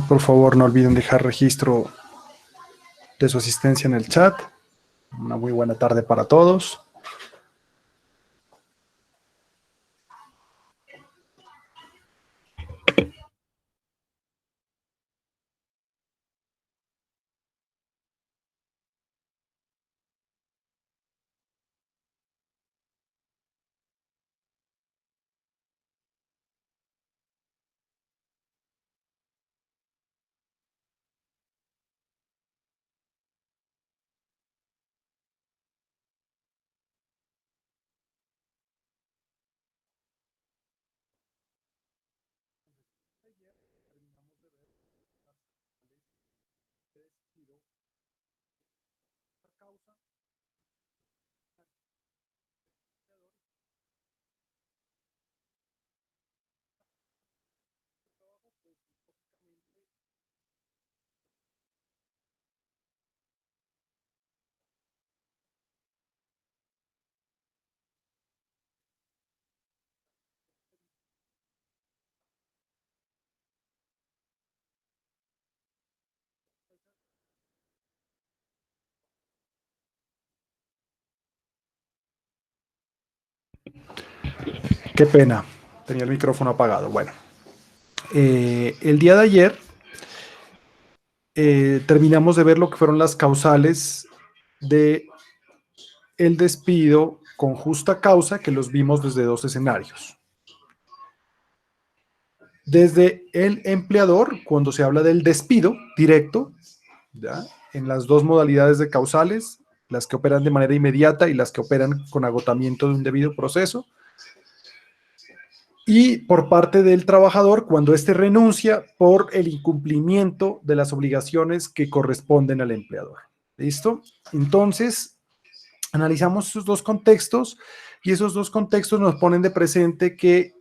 Por favor, no olviden dejar registro de su asistencia en el chat. Una muy buena tarde para todos. Qué pena, tenía el micrófono apagado. Bueno, el día de ayer terminamos de ver lo que fueron las causales de el despido con justa causa, que los vimos desde dos escenarios. Desde el empleador, cuando se habla del despido directo, ¿ya? En las dos modalidades de causales, las que operan de manera inmediata y las que operan con agotamiento de un debido proceso. Y por parte del trabajador, cuando éste renuncia por el incumplimiento de las obligaciones que corresponden al empleador. ¿Listo? Entonces, analizamos esos dos contextos y esos dos contextos nos ponen de presente que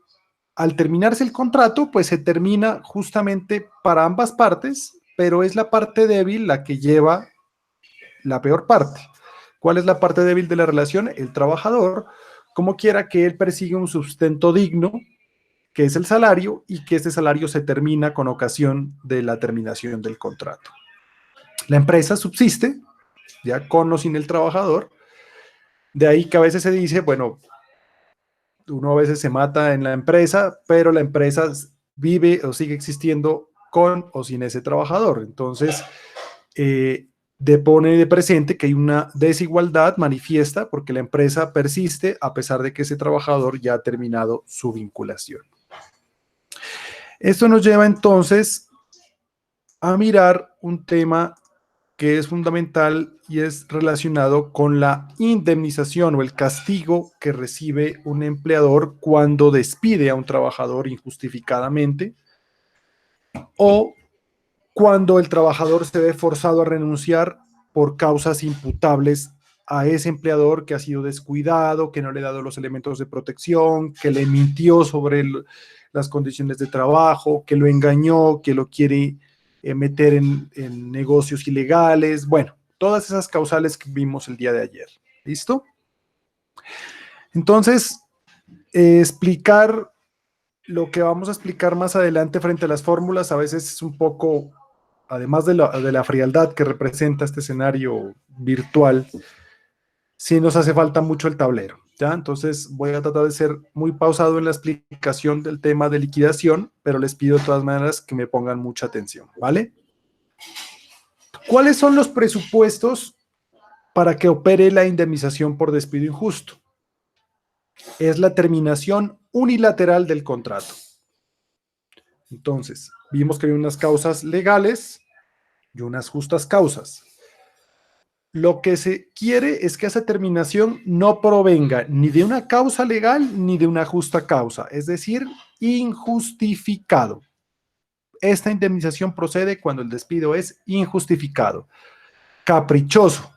al terminarse el contrato, pues se termina justamente para ambas partes, pero es la parte débil la que lleva la peor parte. ¿Cuál es la parte débil de la relación? El trabajador, como quiera que él persigue un sustento digno, que es el salario, y que este salario se termina con ocasión de la terminación del contrato. La empresa subsiste, ya con o sin el trabajador, de ahí que a veces se dice, bueno, uno a veces se mata en la empresa, pero la empresa vive o sigue existiendo con o sin ese trabajador. Entonces, depone de presente que hay una desigualdad manifiesta porque la empresa persiste a pesar de que ese trabajador ya ha terminado su vinculación. Esto nos lleva entonces a mirar un tema que es fundamental y es relacionado con la indemnización o el castigo que recibe un empleador cuando despide a un trabajador injustificadamente o cuando el trabajador se ve forzado a renunciar por causas imputables a ese empleador que ha sido descuidado, que no le ha dado los elementos de protección, que le mintió sobre las condiciones de trabajo, que lo engañó, que lo quiere meter en negocios ilegales. Bueno, todas esas causales que vimos el día de ayer. ¿Listo? Entonces, explicar lo que vamos a explicar más adelante frente a las fórmulas a veces es un poco, además de la frialdad que representa este escenario virtual, sí nos hace falta mucho el tablero, ¿ya? Entonces voy a tratar de ser muy pausado en la explicación del tema de liquidación, pero les pido de todas maneras que me pongan mucha atención, ¿vale? ¿Cuáles son los presupuestos para que opere la indemnización por despido injusto? Es la terminación unilateral del contrato. Entonces, vimos que hay unas causas legales y unas justas causas. Lo que se quiere es que esa terminación no provenga ni de una causa legal ni de una justa causa, es decir, injustificado. Esta indemnización procede cuando el despido es injustificado, caprichoso,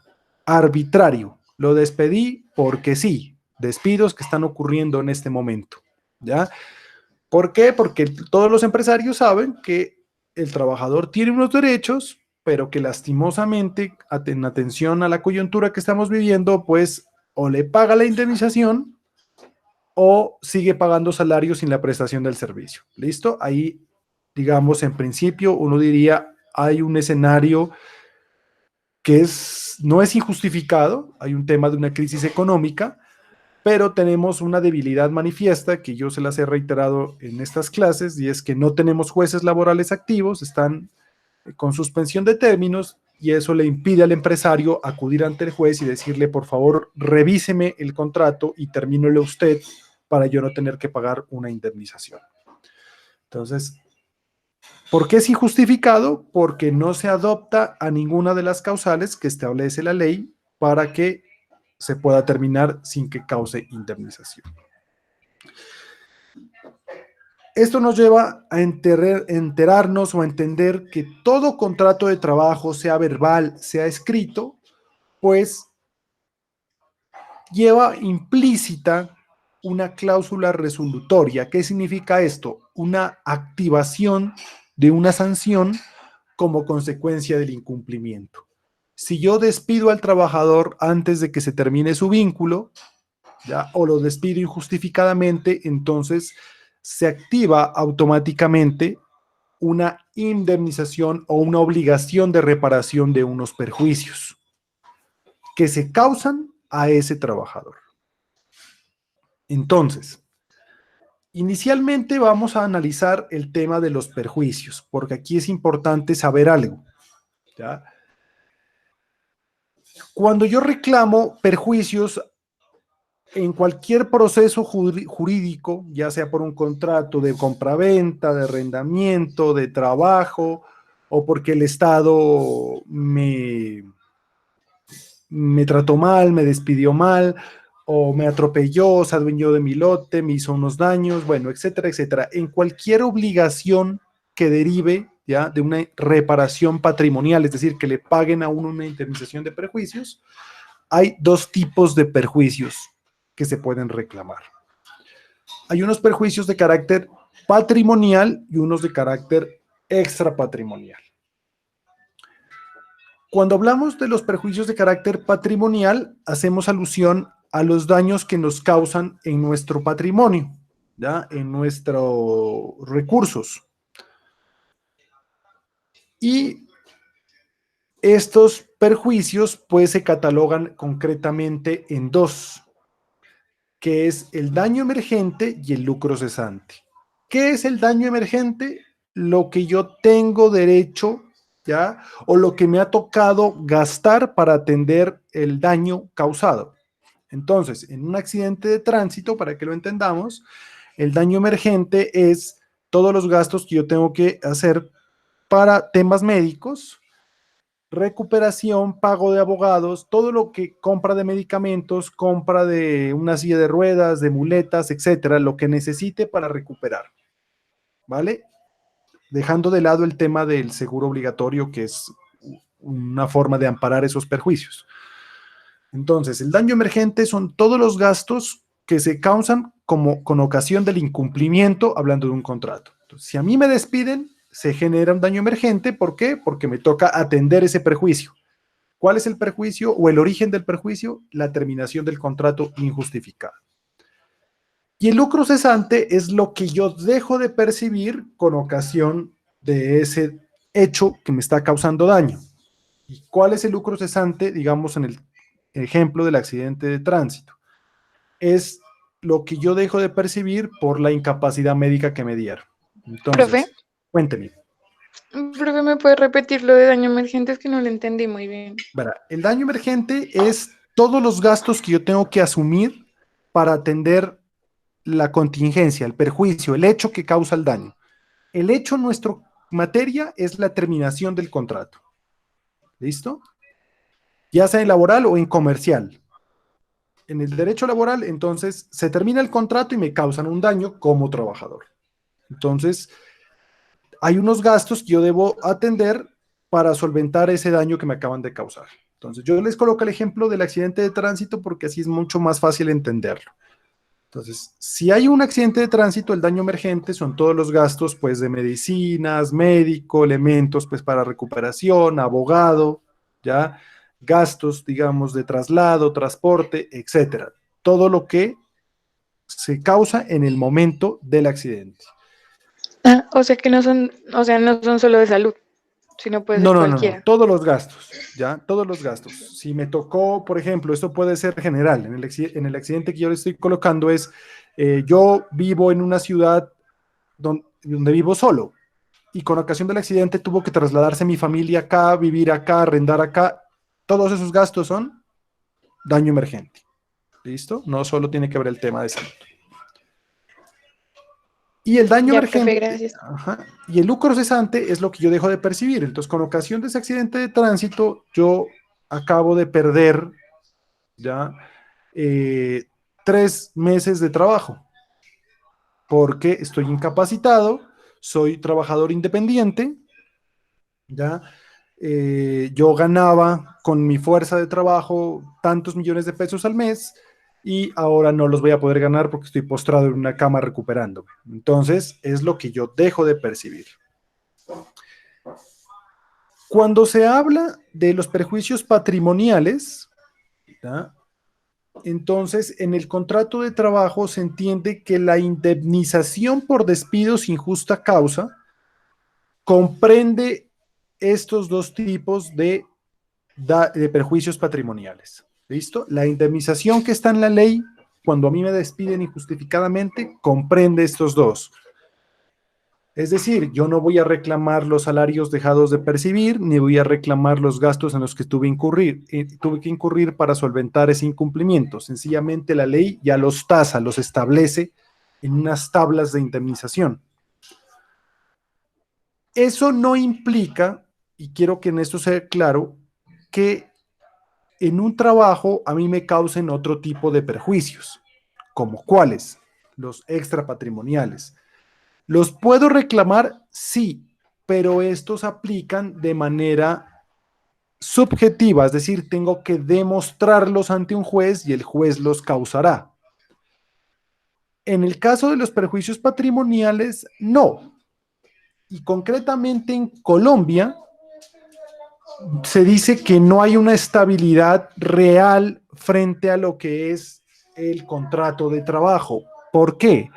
arbitrario. Lo despedí porque sí, despidos que están ocurriendo en este momento, ¿ya? ¿Por qué? Porque todos los empresarios saben que el trabajador tiene unos derechos, pero que lastimosamente, en atención a la coyuntura que estamos viviendo, pues o le paga la indemnización o sigue pagando salarios sin la prestación del servicio. ¿Listo? Ahí digamos, en principio, uno diría, hay un escenario que no es injustificado, hay un tema de una crisis económica, pero tenemos una debilidad manifiesta que yo se las he reiterado en estas clases, y es que no tenemos jueces laborales activos, están con suspensión de términos, y eso le impide al empresario acudir ante el juez y decirle, por favor, revíseme el contrato y termínelo usted para yo no tener que pagar una indemnización. Entonces, ¿por qué es injustificado? Porque no se adopta a ninguna de las causales que establece la ley para que se pueda terminar sin que cause indemnización. Esto nos lleva a enterarnos o a entender que todo contrato de trabajo, sea verbal, sea escrito, pues lleva implícita una cláusula resolutoria. ¿Qué significa esto? Una activación de una sanción como consecuencia del incumplimiento. Si yo despido al trabajador antes de que se termine su vínculo, ¿ya? O lo despido injustificadamente, entonces se activa automáticamente una indemnización o una obligación de reparación de unos perjuicios que se causan a ese trabajador. Entonces, inicialmente vamos a analizar el tema de los perjuicios, porque aquí es importante saber algo, ¿ya? Cuando yo reclamo perjuicios en cualquier proceso jurídico, ya sea por un contrato de compraventa, de arrendamiento, de trabajo, o porque el Estado me trató mal, me despidió mal, o me atropelló, se adueñó de mi lote, me hizo unos daños, bueno, etcétera, etcétera. En cualquier obligación que derive, ¿ya?, de una reparación patrimonial, es decir, que le paguen a uno una indemnización de perjuicios, hay dos tipos de perjuicios que se pueden reclamar. Hay unos perjuicios de carácter patrimonial y unos de carácter extrapatrimonial. Cuando hablamos de los perjuicios de carácter patrimonial, hacemos alusión a los daños que nos causan en nuestro patrimonio, ¿ya?, en nuestros recursos. Y estos perjuicios pues se catalogan concretamente en dos, que es el daño emergente y el lucro cesante. ¿Qué es el daño emergente? Lo que yo tengo derecho, ¿ya?, o lo que me ha tocado gastar para atender el daño causado. Entonces, en un accidente de tránsito, para que lo entendamos, el daño emergente es todos los gastos que yo tengo que hacer para temas médicos, recuperación, pago de abogados, todo lo que compra de medicamentos, compra de una silla de ruedas, de muletas, etcétera, lo que necesite para recuperar, ¿vale? Dejando de lado el tema del seguro obligatorio, que es una forma de amparar esos perjuicios. Entonces, el daño emergente son todos los gastos que se causan con ocasión del incumplimiento, hablando de un contrato. Entonces, si a mí me despiden, se genera un daño emergente. ¿Por qué? Porque me toca atender ese perjuicio. ¿Cuál es el perjuicio o el origen del perjuicio? La terminación del contrato injustificada. Y el lucro cesante es lo que yo dejo de percibir con ocasión de ese hecho que me está causando daño. ¿Y cuál es el lucro cesante? Digamos, en el ejemplo del accidente de tránsito. Es lo que yo dejo de percibir por la incapacidad médica que me dieron. Profe, Entonces, cuénteme. profe, ¿me puede repetir lo de daño emergente? Es que no lo entendí muy bien. Verá, el daño emergente es todos los gastos que yo tengo que asumir para atender la contingencia, el perjuicio, el hecho que causa el daño. El hecho en nuestra materia es la terminación del contrato. ¿Listo? Ya sea en laboral o en comercial. En el derecho laboral, entonces, se termina el contrato y me causan un daño como trabajador. Entonces, hay unos gastos que yo debo atender para solventar ese daño que me acaban de causar. Entonces, yo les coloco el ejemplo del accidente de tránsito porque así es mucho más fácil entenderlo. Entonces, si hay un accidente de tránsito, el daño emergente son todos los gastos, pues, de medicinas, médico, elementos, pues, para recuperación, abogado, ¿ya? Gastos, digamos, de traslado, transporte, etcétera. Todo lo que se causa en el momento del accidente. Ah, o sea que no son, o sea, no son solo de salud, sino puede ser No, cualquiera. todos los gastos, ¿ya? Todos los gastos. Si me tocó, por ejemplo, esto puede ser general, en el accidente que yo le estoy colocando es, yo vivo en una ciudad donde vivo solo y con ocasión del accidente tuvo que trasladarse mi familia acá, vivir acá, arrendar acá. Todos esos gastos son daño emergente, ¿listo? No solo tiene que ver el tema de salud. Y el daño Ya, profe, emergente, gracias. ajá, y el lucro cesante es lo que yo dejo de percibir. Entonces, con ocasión de ese accidente de tránsito, yo acabo de perder ya eh, 3 meses de trabajo porque estoy incapacitado, soy trabajador independiente, ya. Yo ganaba con mi fuerza de trabajo tantos millones de pesos al mes y ahora no los voy a poder ganar porque estoy postrado en una cama recuperándome. Entonces, es lo que yo dejo de percibir. Cuando se habla de los perjuicios patrimoniales, ¿ya? Entonces, en el contrato de trabajo se entiende que la indemnización por despido sin justa causa comprende estos dos tipos de perjuicios patrimoniales. ¿Listo? La indemnización que está en la ley, cuando a mí me despiden injustificadamente, comprende estos dos. Es decir, yo no voy a reclamar los salarios dejados de percibir, ni voy a reclamar los gastos en los que tuve que incurrir para solventar ese incumplimiento. Sencillamente la ley ya los tasa, los establece en unas tablas de indemnización. Eso no implica, y quiero que en esto sea claro, que en un trabajo a mí me causen otro tipo de perjuicios, como cuáles, los extrapatrimoniales. ¿Los puedo reclamar? Sí, pero estos aplican de manera subjetiva, es decir, tengo que demostrarlos ante un juez y el juez los causará. En el caso de los perjuicios patrimoniales, no. Y concretamente en Colombia se dice que no hay una estabilidad real frente a lo que es el contrato de trabajo. ¿Por qué?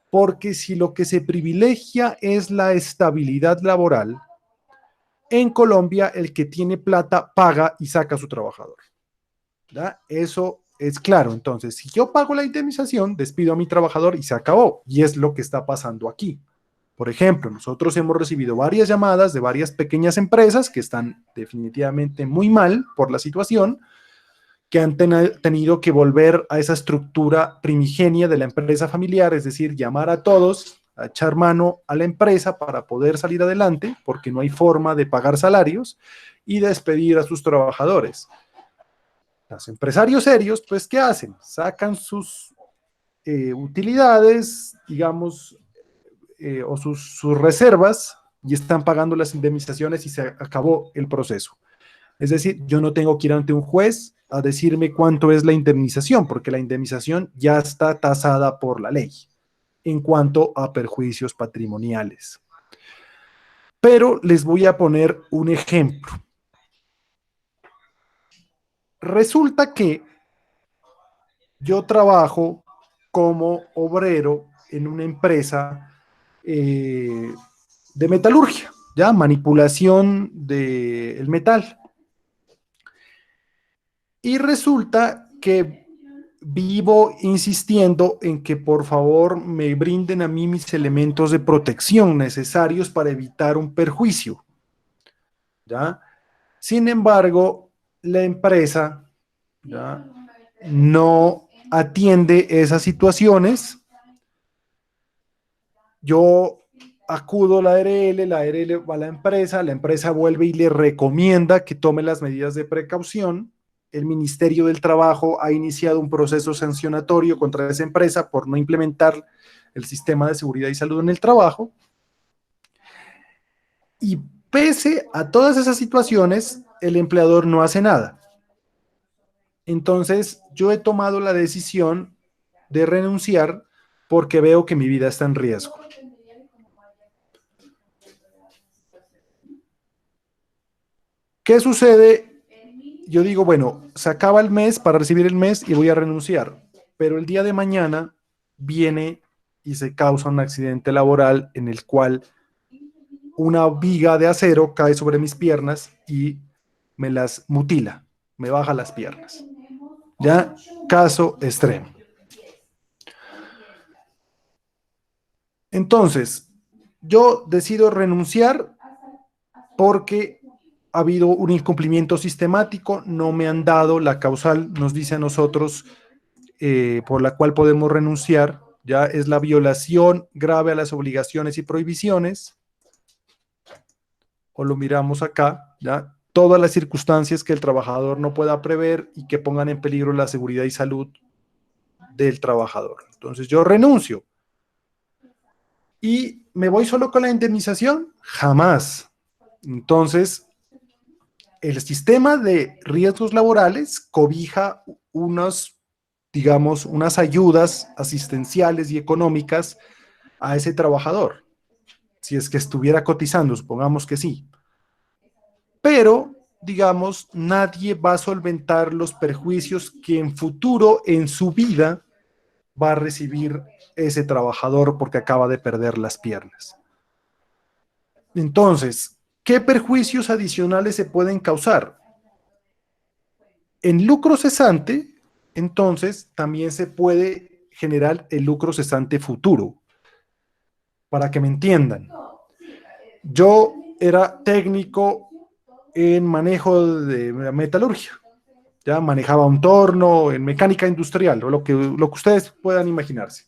Porque si lo que se privilegia es la estabilidad laboral, en Colombia el que tiene plata paga y saca a su trabajador. ¿Ya? Eso es claro. Entonces, si yo pago la indemnización, despido a mi trabajador y se acabó. Y es lo que está pasando aquí. Por ejemplo, nosotros hemos recibido varias llamadas de varias pequeñas empresas que están definitivamente muy mal por la situación, que han tenido que volver a esa estructura primigenia de la empresa familiar, es decir, llamar a todos, a echar mano a la empresa para poder salir adelante, porque no hay forma de pagar salarios y despedir a sus trabajadores. Los empresarios serios, pues, ¿qué hacen? Sacan sus utilidades, digamos, o sus reservas y están pagando las indemnizaciones y se acabó el proceso. Es decir, yo no tengo que ir ante un juez a decirme cuánto es la indemnización, porque la indemnización ya está tasada por la ley en cuanto a perjuicios patrimoniales. Pero les voy a poner un ejemplo. Resulta que yo trabajo como obrero en una empresa de metalurgia, ya manipulación del metal. Y resulta que vivo insistiendo en que por favor me brinden a mí mis elementos de protección necesarios para evitar un perjuicio, ¿ya? Sin embargo, la empresa, ¿ya?, no atiende esas situaciones. Yo acudo a la ARL va a la empresa vuelve y le recomienda que tome las medidas de precaución. El Ministerio del Trabajo ha iniciado un proceso sancionatorio contra esa empresa por no implementar el sistema de seguridad y salud en el trabajo. Y pese a todas esas situaciones, el empleador no hace nada. Entonces, yo he tomado la decisión de renunciar porque veo que mi vida está en riesgo. ¿Qué sucede? Yo digo, bueno, se acaba el mes para recibir el mes y voy a renunciar, pero el día de mañana viene y se causa un accidente laboral en el cual una viga de acero cae sobre mis piernas y me las mutila, me baja las piernas. Ya, caso extremo. Entonces, yo decido renunciar porque ha habido un incumplimiento sistemático, no me han dado la causal, nos dice a nosotros, por la cual podemos renunciar, ya es la violación grave a las obligaciones y prohibiciones, o lo miramos acá, ya todas las circunstancias que el trabajador no pueda prever y que pongan en peligro la seguridad y salud del trabajador. Entonces yo renuncio. ¿Y me voy solo con la indemnización? Jamás. Entonces, el sistema de riesgos laborales cobija digamos, unas ayudas asistenciales y económicas a ese trabajador, si es que estuviera cotizando, supongamos que sí. Pero, digamos, nadie va a solventar los perjuicios que en futuro, en su vida, va a recibir ese trabajador porque acaba de perder las piernas. Entonces, ¿qué perjuicios adicionales se pueden causar? En lucro cesante, entonces, también se puede generar el lucro cesante futuro. Para que me entiendan, yo era técnico en manejo de metalurgia, ya manejaba un torno en mecánica industrial, o lo que ustedes puedan imaginarse.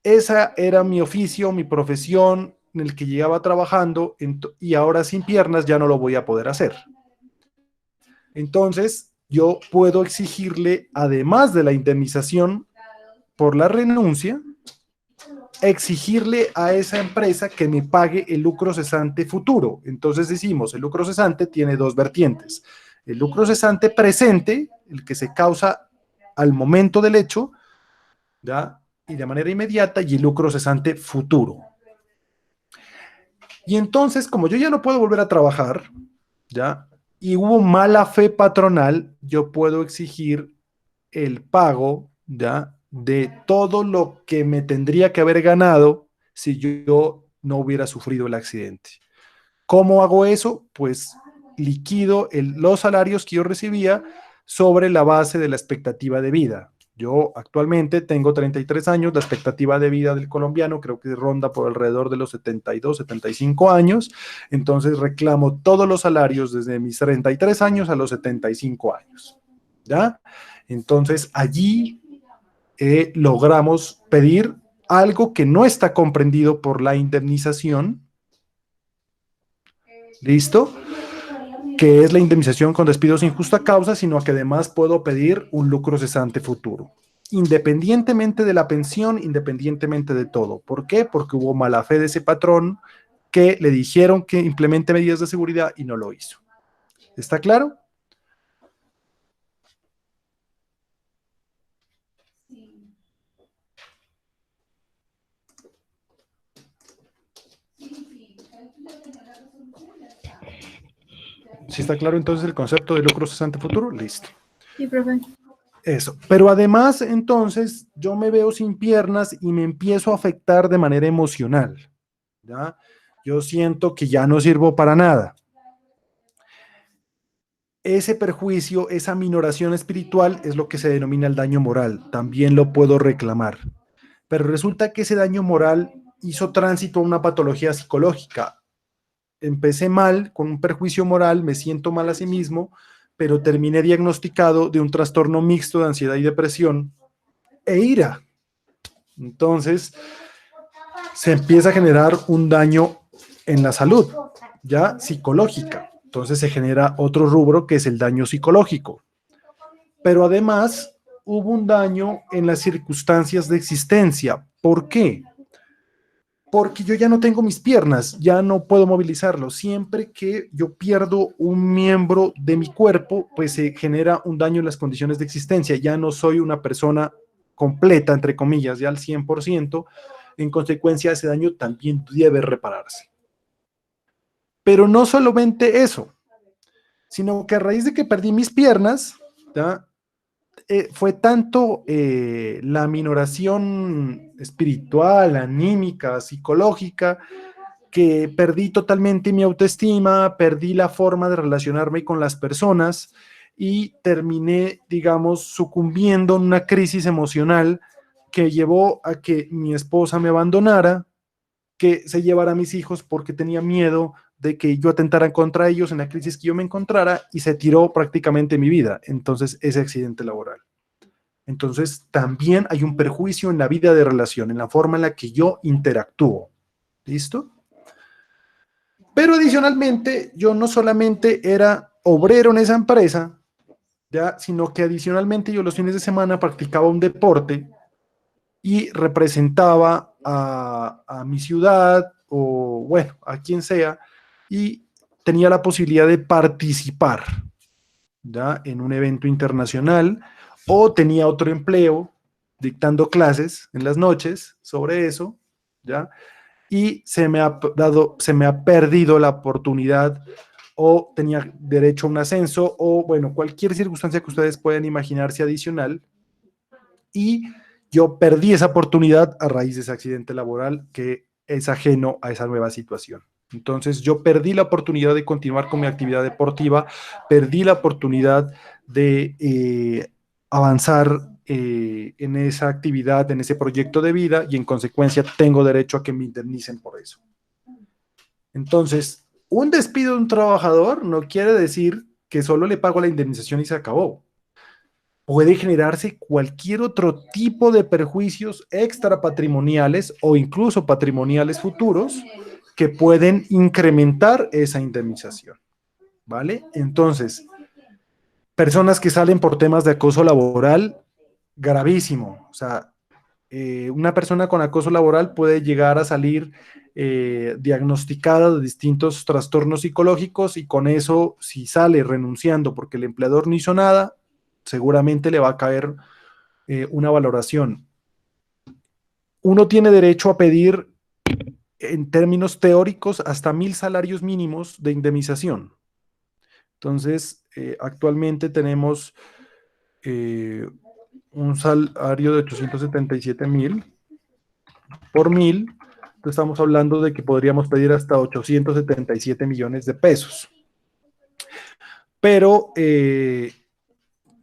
Esa era mi oficio, mi profesión, en el que llegaba trabajando, y ahora sin piernas ya no lo voy a poder hacer. Entonces, yo puedo exigirle, además de la indemnización por la renuncia, exigirle a esa empresa que me pague el lucro cesante futuro. Entonces decimos, el lucro cesante tiene dos vertientes. El lucro cesante presente, el que se causa al momento del hecho, ¿ya? Y de manera inmediata, y el lucro cesante futuro. Y entonces, como yo ya no puedo volver a trabajar, ¿ya? Y hubo mala fe patronal, yo puedo exigir el pago, ¿ya? De todo lo que me tendría que haber ganado si yo no hubiera sufrido el accidente. ¿Cómo hago eso? Pues liquido los salarios que yo recibía sobre la base de la expectativa de vida. Yo actualmente tengo 33 años, la expectativa de vida del colombiano creo que ronda por alrededor de los 72, 75 años, entonces reclamo todos los salarios desde mis 33 años a los 75 años, ¿ya? Entonces allí logramos pedir algo que no está comprendido por la indemnización, ¿listo? Que es la indemnización con despido sin justa causa, sino que además puedo pedir un lucro cesante futuro, independientemente de la pensión, independientemente de todo. ¿Por qué? Porque hubo mala fe de ese patrón que le dijeron que implemente medidas de seguridad y no lo hizo. ¿Está claro? ¿Sí está claro entonces el concepto de lucro cesante futuro? Listo. Sí, profe. Eso. Pero además, entonces, yo me veo sin piernas y me empiezo a afectar de manera emocional, ¿ya? Yo siento que ya no sirvo para nada. Ese perjuicio, esa minoración espiritual es lo que se denomina el daño moral. También lo puedo reclamar. Pero resulta que ese daño moral hizo tránsito a una patología psicológica. Empecé mal, con un perjuicio moral, me siento mal a sí mismo, pero terminé diagnosticado de un trastorno mixto de ansiedad y depresión e ira. Entonces, se empieza a generar un daño en la salud, ya psicológica. Entonces se genera otro rubro que es el daño psicológico. Pero además hubo un daño en las circunstancias de existencia. ¿Por qué? Porque yo ya no tengo mis piernas, ya no puedo movilizarlo. Siempre que yo pierdo un miembro de mi cuerpo, pues se genera un daño en las condiciones de existencia. Ya no soy una persona completa, entre comillas, ya al 100%. En consecuencia, ese daño también debe repararse. Pero no solamente eso, sino que a raíz de que perdí mis piernas, ¿ya? fue tanto la minoración espiritual, anímica, psicológica, que perdí totalmente mi autoestima, perdí la forma de relacionarme con las personas y terminé, digamos, sucumbiendo en una crisis emocional que llevó a que mi esposa me abandonara, que se llevara a mis hijos porque tenía miedo de que yo atentara contra ellos en la crisis que yo me encontrara y se tiró prácticamente mi vida. Entonces, ese accidente laboral. Entonces, también hay un perjuicio en la vida de relación, en la forma en la que yo interactúo. ¿Listo? Pero adicionalmente, yo no solamente era obrero en esa empresa, ya, sino que adicionalmente yo los fines de semana practicaba un deporte y representaba a mi ciudad o, bueno, a quien sea, y tenía la posibilidad de participar, ¿ya?, en un evento internacional, o tenía otro empleo dictando clases en las noches sobre eso, ¿ya? Y se me ha perdido la oportunidad, o tenía derecho a un ascenso, o bueno, cualquier circunstancia que ustedes puedan imaginarse adicional, y yo perdí esa oportunidad a raíz de ese accidente laboral que es ajeno a esa nueva situación. Entonces yo perdí la oportunidad de continuar con mi actividad deportiva, perdí la oportunidad de avanzar en esa actividad, en ese proyecto de vida, y en consecuencia tengo derecho a que me indemnicen por eso. Entonces, un despido de un trabajador no quiere decir que solo le pago la indemnización y se acabó. Puede generarse cualquier otro tipo de perjuicios extrapatrimoniales o incluso patrimoniales futuros que pueden incrementar esa indemnización, ¿vale? Entonces, personas que salen por temas de acoso laboral, gravísimo. O sea, una persona con acoso laboral puede llegar a salir diagnosticada de distintos trastornos psicológicos, y con eso, si sale renunciando porque el empleador no hizo nada, seguramente le va a caer una valoración. Uno tiene derecho a pedir, en términos teóricos, hasta 1.000 salarios mínimos de indemnización. Entonces, actualmente tenemos eh, un salario de 877.000 por 1.000. Entonces estamos hablando de que podríamos pedir hasta 877 millones de pesos. Pero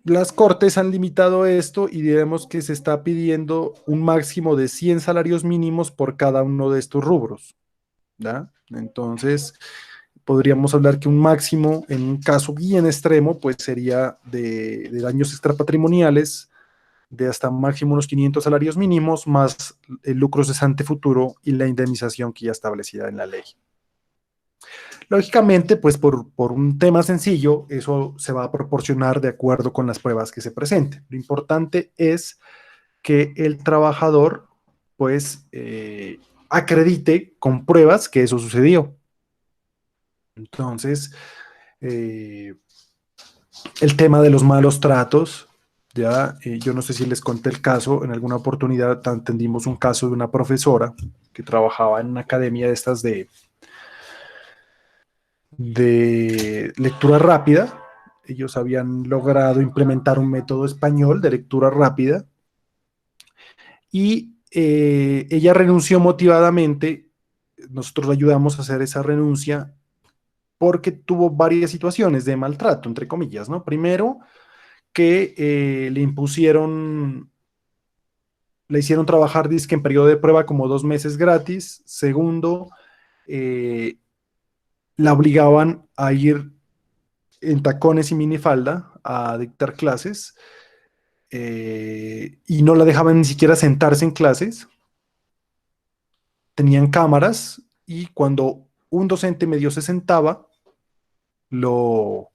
las cortes han limitado esto y diremos que se está pidiendo un máximo de 100 salarios mínimos por cada uno de estos rubros, ¿ya? Entonces, podríamos hablar que un máximo, en un caso bien extremo, pues sería de daños extrapatrimoniales de hasta máximo unos 500 salarios mínimos, más el lucro cesante futuro y la indemnización que ya establecida en la ley. Lógicamente, pues por un tema sencillo, eso se va a proporcionar de acuerdo con las pruebas que se presenten. Lo importante es que el trabajador, pues, acredite con pruebas que eso sucedió. Entonces, el tema de los malos tratos, ya, yo no sé si les conté el caso, en alguna oportunidad atendimos un caso de una profesora que trabajaba en una academia de estas de lectura rápida. Ellos habían logrado implementar un método español de lectura rápida, y ella renunció motivadamente. Nosotros le ayudamos a hacer esa renuncia porque tuvo varias situaciones de maltrato, entre comillas, ¿no? Primero, que le hicieron trabajar, dizque en periodo de prueba, como 2 meses gratis. Segundo, eh, la obligaban a ir en tacones y minifalda a dictar clases, y no la dejaban ni siquiera sentarse en clases. Tenían cámaras, y cuando un docente medio se sentaba, lo,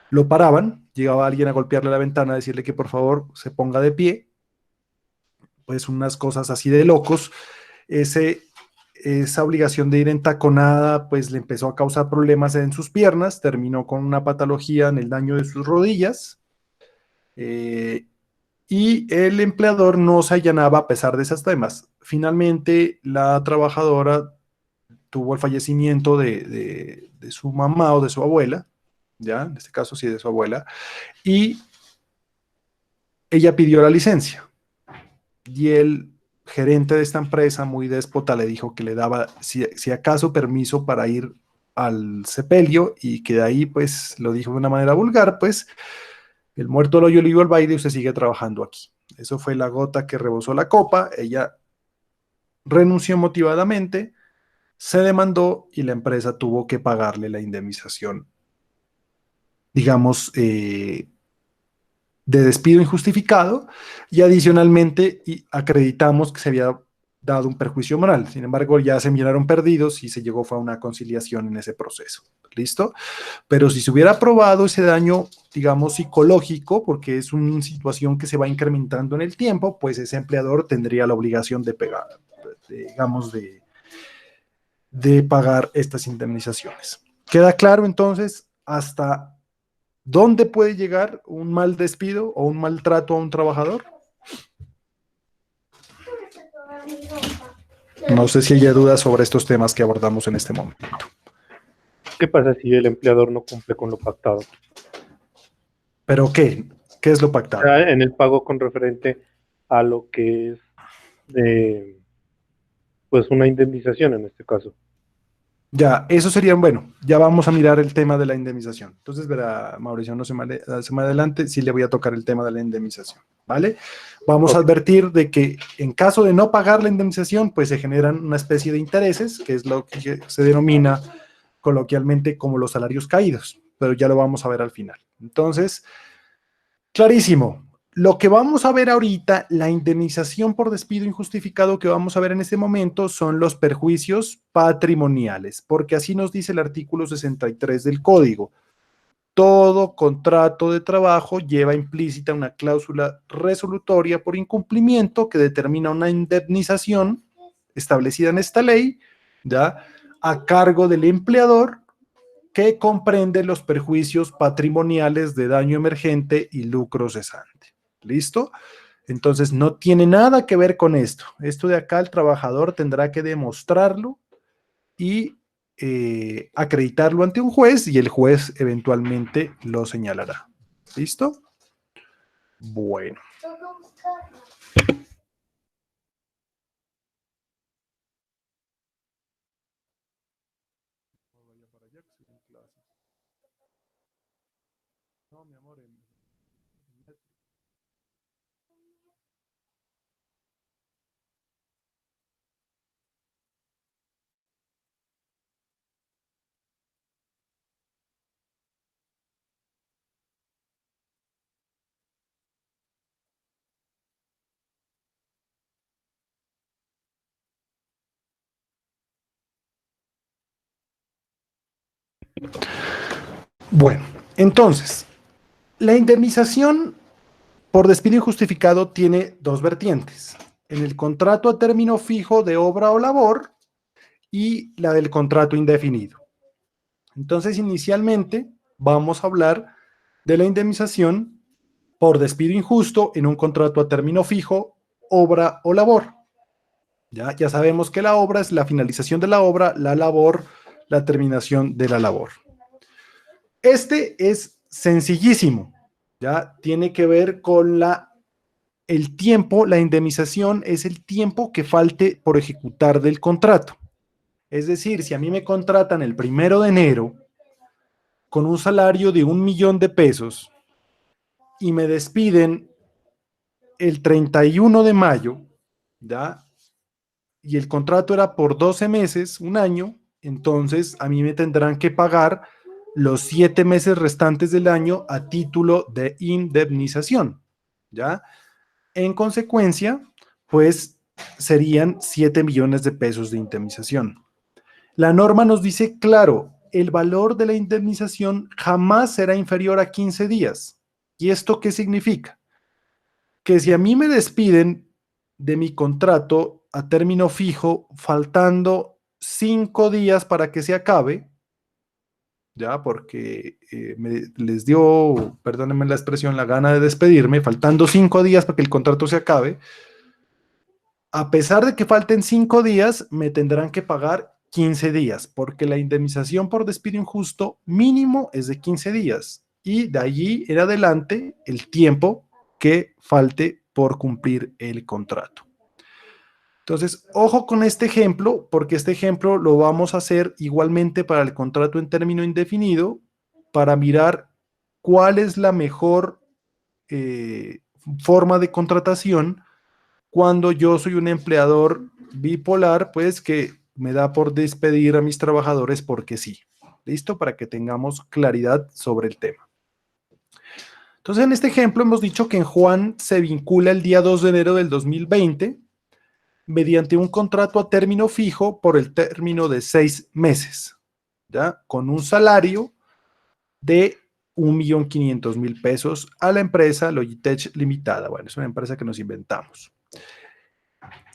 lo paraban, llegaba alguien a golpearle la ventana, a decirle que por favor se ponga de pie. Pues unas cosas así de locos. Ese, esa obligación de ir entaconada, pues le empezó a causar problemas en sus piernas, terminó con una patología en el daño de sus rodillas, eh, y el empleador no se allanaba a pesar de esos temas. Finalmente, la trabajadora tuvo el fallecimiento de su mamá o de su abuela, ya, en este caso sí de su abuela, y ella pidió la licencia y el gerente de esta empresa, muy déspota, le dijo que le daba, si acaso, permiso para ir al sepelio y que de ahí, pues, lo dijo de una manera vulgar, pues, el muerto al hoyo le dio al baile y usted sigue trabajando aquí. Eso fue la gota que rebosó la copa. Ella renunció motivadamente, se demandó y la empresa tuvo que pagarle la indemnización, digamos, de despido injustificado y adicionalmente acreditamos que se había dado un perjuicio moral. Sin embargo, ya se miraron perdidos y se llegó fue a una conciliación en ese proceso. ¿Listo? Pero si se hubiera probado ese daño, digamos, psicológico, porque es una situación que se va incrementando en el tiempo, pues ese empleador tendría la obligación de pegar, digamos, de pagar estas indemnizaciones. ¿Queda claro entonces hasta dónde puede llegar un mal despido o un maltrato a un trabajador? No sé si hay dudas sobre estos temas que abordamos en este momento. ¿Qué pasa si el empleador no cumple con lo pactado? ¿Pero qué? ¿Qué es lo O pactado? sea, en el pago con referente a lo que es pues una indemnización en este caso. Ya, eso sería, bueno, ya vamos a mirar el tema de la indemnización. Entonces, verá, Mauricio, no se me adelante, sí le voy a tocar el tema de la indemnización, ¿vale? Vamos a advertir de que en caso de no pagar la indemnización, pues se generan una especie de intereses, que es lo que se denomina coloquialmente como los salarios caídos, pero ya lo vamos a ver al final. Entonces, clarísimo. Lo que vamos a ver ahorita, la indemnización por despido injustificado que vamos a ver en este momento son los perjuicios patrimoniales, porque así nos dice el artículo 63 del Código. Todo contrato de trabajo lleva implícita una cláusula resolutoria por incumplimiento que determina una indemnización establecida en esta ley, ¿ya?, a cargo del empleador, que comprende los perjuicios patrimoniales de daño emergente y lucro cesante. ¿Listo? Entonces no tiene nada que ver con esto. Esto de acá el trabajador tendrá que demostrarlo y acreditarlo ante un juez y el juez eventualmente lo señalará. ¿Listo? Bueno. No, mi amor, bueno, entonces, la indemnización por despido injustificado tiene dos vertientes: en el contrato a término fijo de obra o labor y la del contrato indefinido. Entonces, inicialmente vamos a hablar de la indemnización por despido injusto en un contrato a término fijo, obra o labor. Ya sabemos que la obra es la finalización de la obra, la labor, la terminación de la labor. Este es sencillísimo, ya tiene que ver con el tiempo. La indemnización es el tiempo que falte por ejecutar del contrato. Es decir, si a mí me contratan el 1 de enero con un salario de 1.000.000 de pesos y me despiden el 31 de mayo, ¿ya?, y el contrato era por 12 meses, un año, entonces a mí me tendrán que pagar los 7 meses restantes del año a título de indemnización, ¿ya? En consecuencia, pues serían 7 millones de pesos de indemnización. La norma nos dice claro, el valor de la indemnización jamás será inferior a 15 días. ¿Y esto qué significa? Que si a mí me despiden de mi contrato a término fijo, faltando 5 días para que se acabe, ya, porque les dio, perdónenme la expresión, la gana de despedirme, faltando 5 días para que el contrato se acabe, a pesar de que falten 5 días, me tendrán que pagar 15 días, porque la indemnización por despido injusto mínimo es de 15 días, y de allí en adelante el tiempo que falte por cumplir el contrato. Entonces, ojo con este ejemplo, porque este ejemplo lo vamos a hacer igualmente para el contrato en término indefinido, para mirar cuál es la mejor forma de contratación cuando yo soy un empleador bipolar, pues que me da por despedir a mis trabajadores porque sí. ¿Listo? Para que tengamos claridad sobre el tema. Entonces, en este ejemplo hemos dicho que en Juan se vincula el día 2 de enero del 2020 mediante un contrato a término fijo por el término de 6 meses, ¿ya? Con un salario de 1.500.000 pesos a la empresa Logitech Limitada. Bueno, es una empresa que nos inventamos.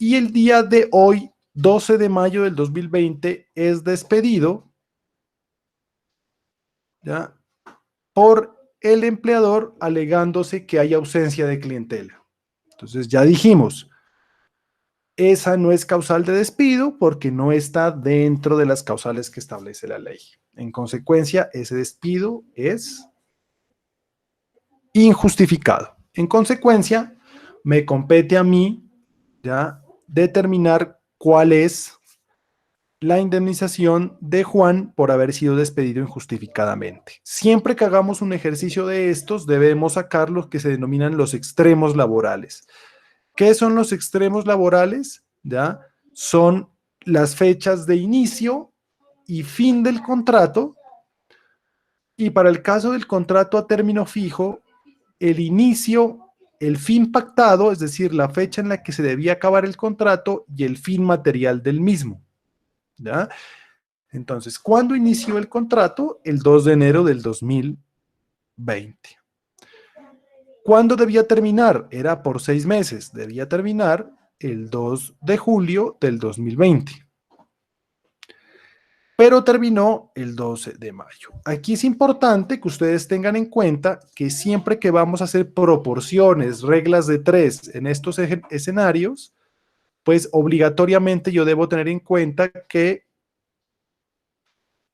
Y el día de hoy, 12 de mayo del 2020, es despedido, ¿ya?, por el empleador alegándose que hay ausencia de clientela. Entonces ya dijimos, esa no es causal de despido porque no está dentro de las causales que establece la ley. En consecuencia, ese despido es injustificado. En consecuencia, me compete a mí ya determinar cuál es la indemnización de Juan por haber sido despedido injustificadamente. Siempre que hagamos un ejercicio de estos, debemos sacar los que se denominan los extremos laborales. ¿Qué son los extremos laborales? ¿Ya? Son las fechas de inicio y fin del contrato. Y para el caso del contrato a término fijo, el inicio, el fin pactado, es decir, la fecha en la que se debía acabar el contrato y el fin material del mismo. ¿Ya? Entonces, ¿cuándo inició el contrato? El 2 de enero del 2020. ¿Cuándo debía terminar? Era por 6 meses. Debía terminar el 2 de julio del 2020. Pero terminó el 12 de mayo. Aquí es importante que ustedes tengan en cuenta que siempre que vamos a hacer proporciones, reglas de 3 en estos escenarios, pues obligatoriamente yo debo tener en cuenta que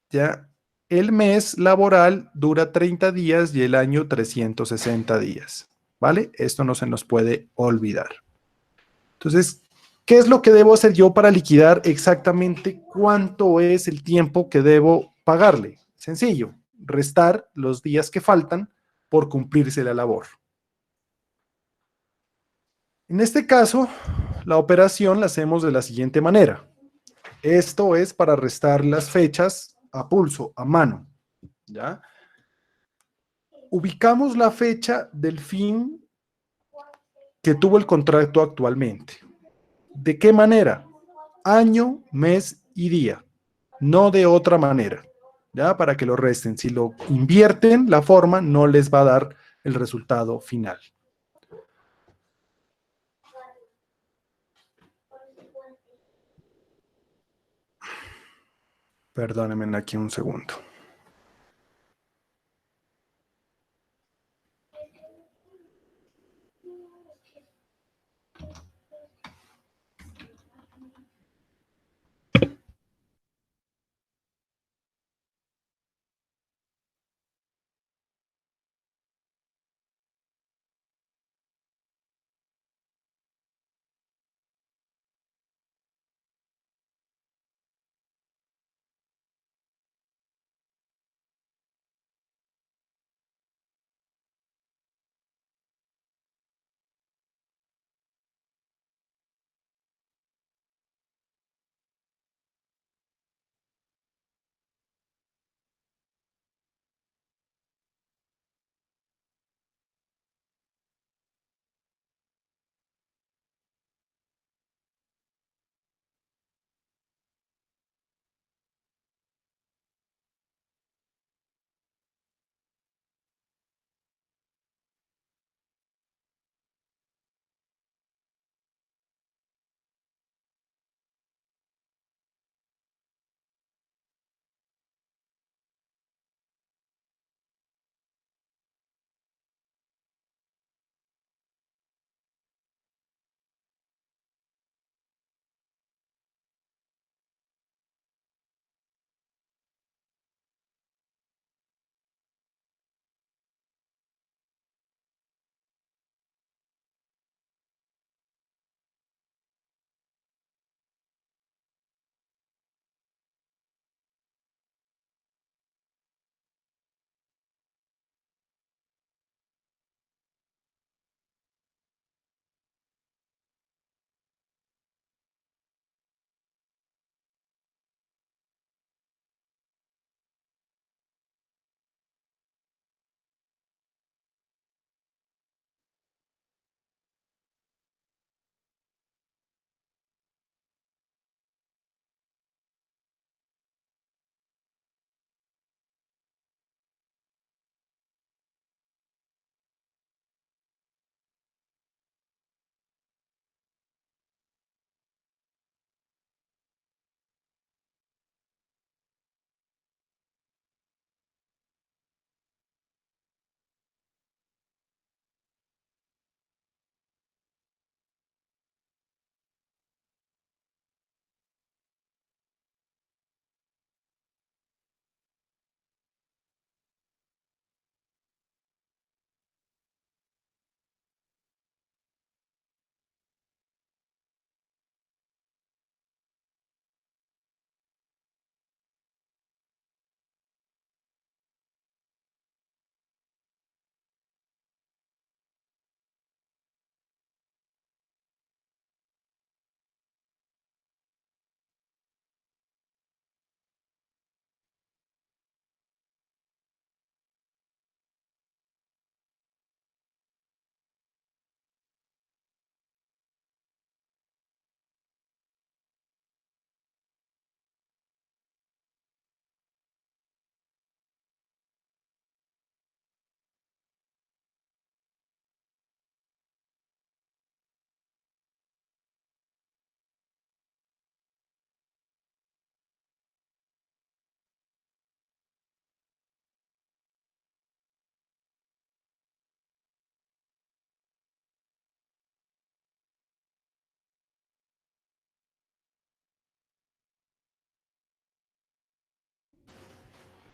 ya el mes laboral dura 30 días y el año 360 días, ¿vale? Esto no se nos puede olvidar. Entonces, ¿qué es lo que debo hacer yo para liquidar exactamente cuánto es el tiempo que debo pagarle? Sencillo, restar los días que faltan por cumplirse la labor. En este caso, la operación la hacemos de la siguiente manera. Esto es para restar las fechas a pulso, a mano, ¿ya? Ubicamos la fecha del fin que tuvo el contrato actualmente. ¿De qué manera? Año, mes y día. No de otra manera, ¿ya? Para que lo resten. Si lo invierten, la forma no les va a dar el resultado final. Perdónenme aquí un segundo.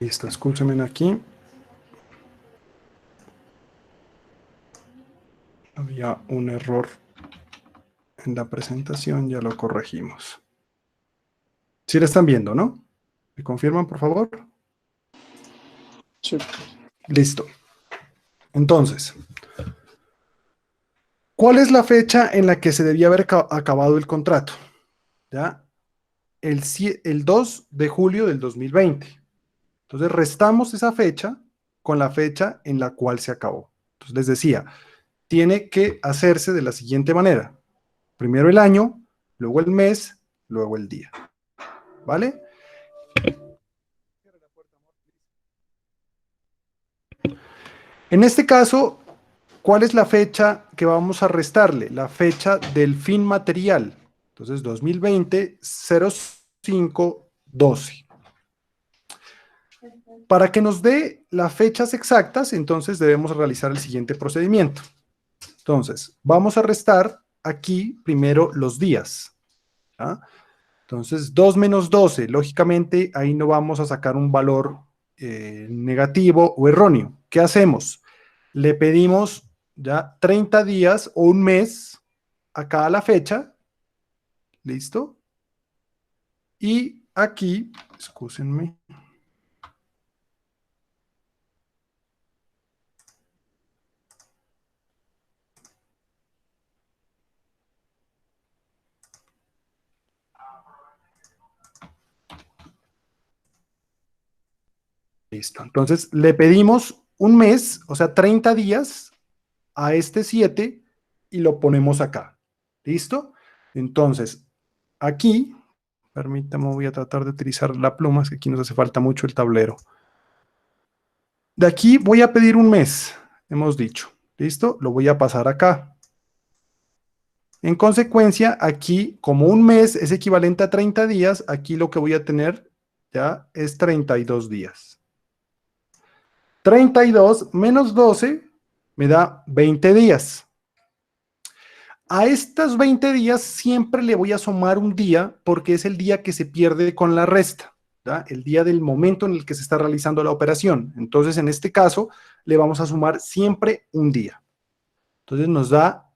Listo, escúchenme aquí. Había un error en la presentación, ya lo corregimos. Sí la están viendo, ¿no? ¿Me confirman, por favor? Sí. Listo. Entonces, ¿cuál es la fecha en la que se debía haber acabado el contrato? ¿Ya? El 2 de julio del 2020. Entonces, restamos esa fecha con la fecha en la cual se acabó. Entonces, les decía, tiene que hacerse de la siguiente manera. Primero el año, luego el mes, luego el día. ¿Vale? En este caso, ¿cuál es la fecha que vamos a restarle? La fecha del fin material. Entonces, 2020, 05, 12. Para que nos dé las fechas exactas, entonces debemos realizar el siguiente procedimiento. Entonces, vamos a restar aquí primero los días. ¿Ah? Entonces, 2 menos 12, lógicamente ahí no vamos a sacar un valor negativo o erróneo. ¿Qué hacemos? Le pedimos ya 30 días o un mes acá a la fecha. ¿Listo? Y aquí, excúsenme. Listo. Entonces, le pedimos un mes, o sea, 30 días a este 7 y lo ponemos acá. ¿Listo? Entonces, aquí, permítame, voy a tratar de utilizar la pluma, es que aquí nos hace falta mucho el tablero. De aquí voy a pedir un mes, hemos dicho. ¿Listo? Lo voy a pasar acá. En consecuencia, aquí, como un mes es equivalente a 30 días, aquí lo que voy a tener ya es 32 días. 32 menos 12 me da 20 días. A estos 20 días siempre le voy a sumar un día porque es el día que se pierde con la resta, ¿ya? El día del momento en el que se está realizando la operación. Entonces, en este caso, le vamos a sumar siempre un día. Entonces, nos da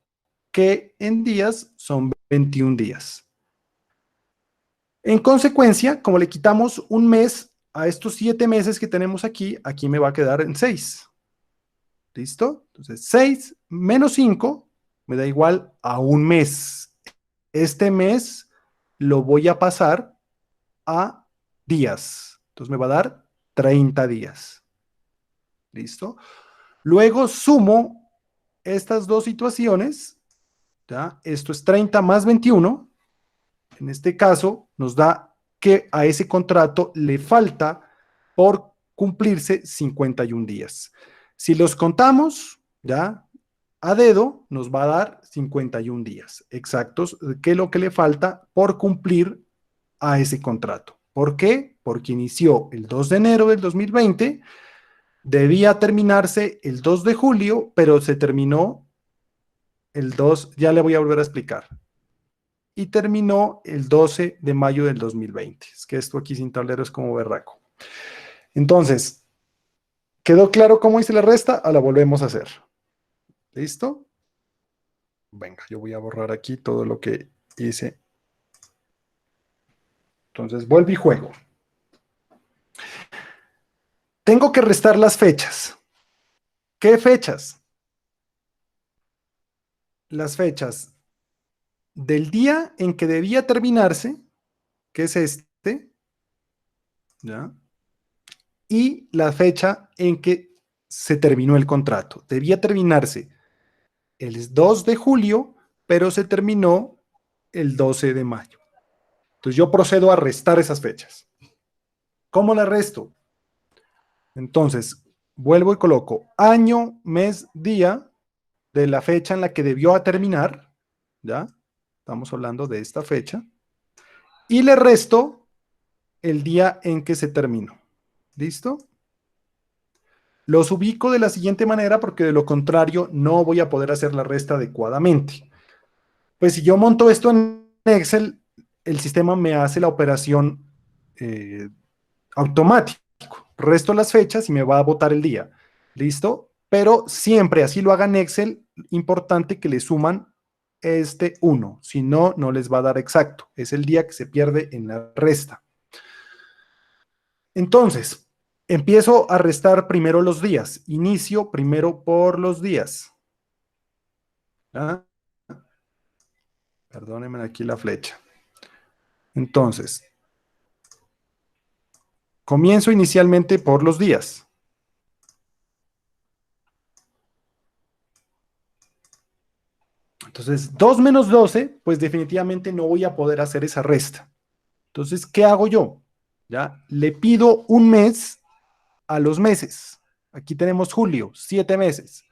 que en días son 21 días. En consecuencia, como le quitamos un mes a estos 7 meses que tenemos aquí, aquí me va a quedar en 6. ¿Listo? Entonces, 6 menos 5 me da igual a un mes. Este mes lo voy a pasar a días. Entonces, me va a dar 30 días. ¿Listo? Luego sumo estas dos situaciones. ¿Ya? Esto es 30 más 21. En este caso, nos da que a ese contrato le falta por cumplirse 51 días. Si los contamos, ¿ya? A dedo, nos va a dar 51 días exactos, que es lo que le falta por cumplir a ese contrato. ¿Por qué? Porque inició el 2 de enero del 2020, debía terminarse el 2 de julio, pero se terminó el 2, ya le voy a volver a explicar. Y terminó el 12 de mayo del 2020. Es que esto aquí sin tablero es como berraco. Entonces, ¿quedó claro cómo hice la resta? La volvemos a hacer. ¿Listo? Venga, yo voy a borrar aquí todo lo que hice. Entonces, vuelvo y juego. Tengo que restar las fechas. ¿Qué fechas? Las fechas del día en que debía terminarse, que es este, ¿ya? Y la fecha en que se terminó el contrato. Debía terminarse el 2 de julio, pero se terminó el 12 de mayo. Entonces yo procedo a restar esas fechas. ¿Cómo las resto? Entonces, vuelvo y coloco año, mes, día de la fecha en la que debió terminar, ¿ya? Estamos hablando de esta fecha. Y le resto el día en que se terminó. ¿Listo? Los ubico de la siguiente manera porque de lo contrario no voy a poder hacer la resta adecuadamente. Pues si yo monto esto en Excel, el sistema me hace la operación automático. resto las fechas y me va a botar el día. ¿Listo? Pero siempre, así lo haga en Excel, importante que le suman este 1. Si no, no les va a dar exacto. Es el día que se pierde en la resta. Entonces, empiezo a restar primero los días. Inicio primero por los días. ¿Ah? Perdónenme aquí la flecha. Entonces, comienzo inicialmente por los días. Entonces, 2 menos 12, pues definitivamente no voy a poder hacer esa resta. Entonces, ¿qué hago yo? ¿Ya? Le pido un mes a los meses. Aquí tenemos julio, 7 meses.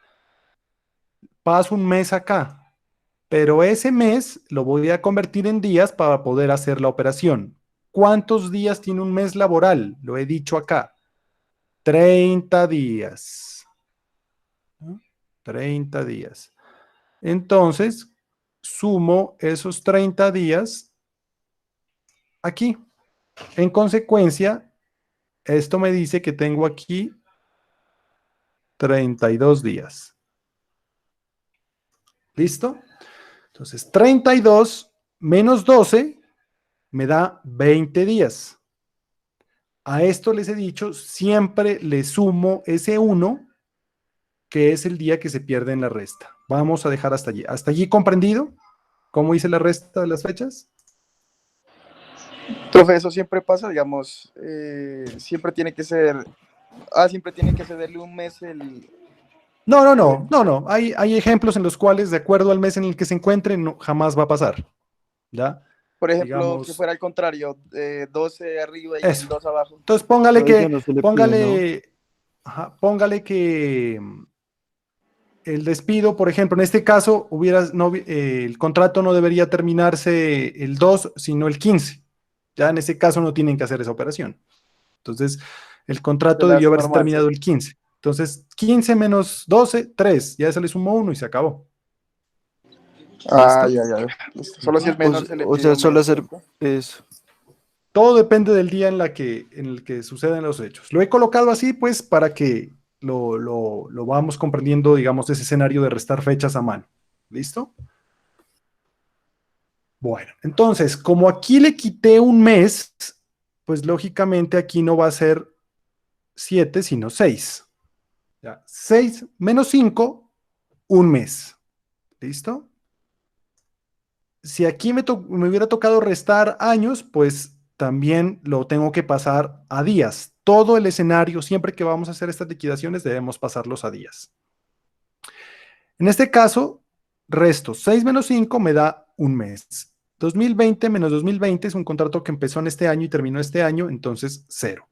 Paso un mes acá, pero ese mes lo voy a convertir en días para poder hacer la operación. ¿Cuántos días tiene un mes laboral? Lo he dicho acá. 30 días. ¿No? 30 días. Entonces, sumo esos 30 días aquí. En consecuencia, esto me dice que tengo aquí 32 días. ¿Listo? Entonces, 32 menos 12 me da 20 días. A esto les he dicho, siempre le sumo ese 1, que es el día que se pierde en la resta. Vamos a dejar hasta allí. ¿Hasta allí comprendido? ¿Cómo hice la resta de las fechas? Profe, eso siempre pasa, digamos, siempre tiene que ser, siempre tiene que cederle un mes No. Hay ejemplos en los cuales, de acuerdo al mes en el que se encuentre, no, jamás va a pasar. ¿Ya? por ejemplo, que Digamos, fuera al contrario, 12 arriba y eso. 2 abajo. Entonces, No, eso no se le pide, ¿no? póngale que el despido, por ejemplo, en este caso, el contrato no debería terminarse el 2, sino el 15. Ya en ese caso no tienen que hacer esa operación. Entonces, el contrato debió Es haberse normal, terminado sí. el 15. Entonces, 15 menos 12, 3. Ya se le sumó 1 y se acabó. ¿Listo? Ya. Listo. Solo si es menor se le O pide sea, un solo mes, hacer ¿cierto? eso. Todo depende del día en el que suceden los hechos. Lo he colocado así, pues, para que lo vamos comprendiendo, digamos, ese escenario de restar fechas a mano. ¿Listo? Bueno, entonces, como aquí le quité un mes, pues lógicamente aquí no va a ser 7, sino 6. Ya, 6 menos 5, un mes. ¿Listo? Si aquí me hubiera tocado restar años, pues también lo tengo que pasar a días. Todo el escenario, siempre que vamos a hacer estas liquidaciones, debemos pasarlos a días. En este caso, resto 6 menos 5 me da un mes. 2020 menos 2020 es un contrato que empezó en este año y terminó este año, entonces 0.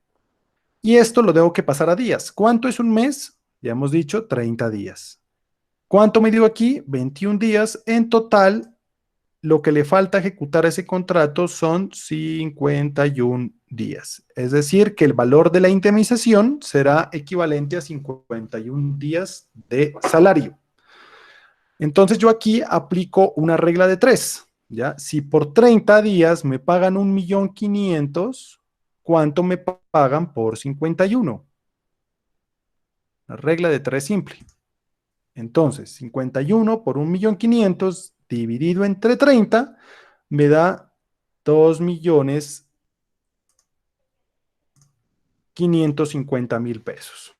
Y esto lo debo que pasar a días. ¿Cuánto es un mes? Ya hemos dicho 30 días. ¿Cuánto me dio aquí? 21 días. En total, lo que le falta ejecutar a ese contrato son 51 días. Es decir, que el valor de la indemnización será equivalente a 51 días de salario. Entonces yo aquí aplico una regla de 3. ¿Ya? Si por 30 días me pagan 1.500.000, ¿cuánto me pagan por 51? La regla de 3 simple. Entonces, 51 por 1.500.000 dividido entre 30 me da 2.550.000 pesos.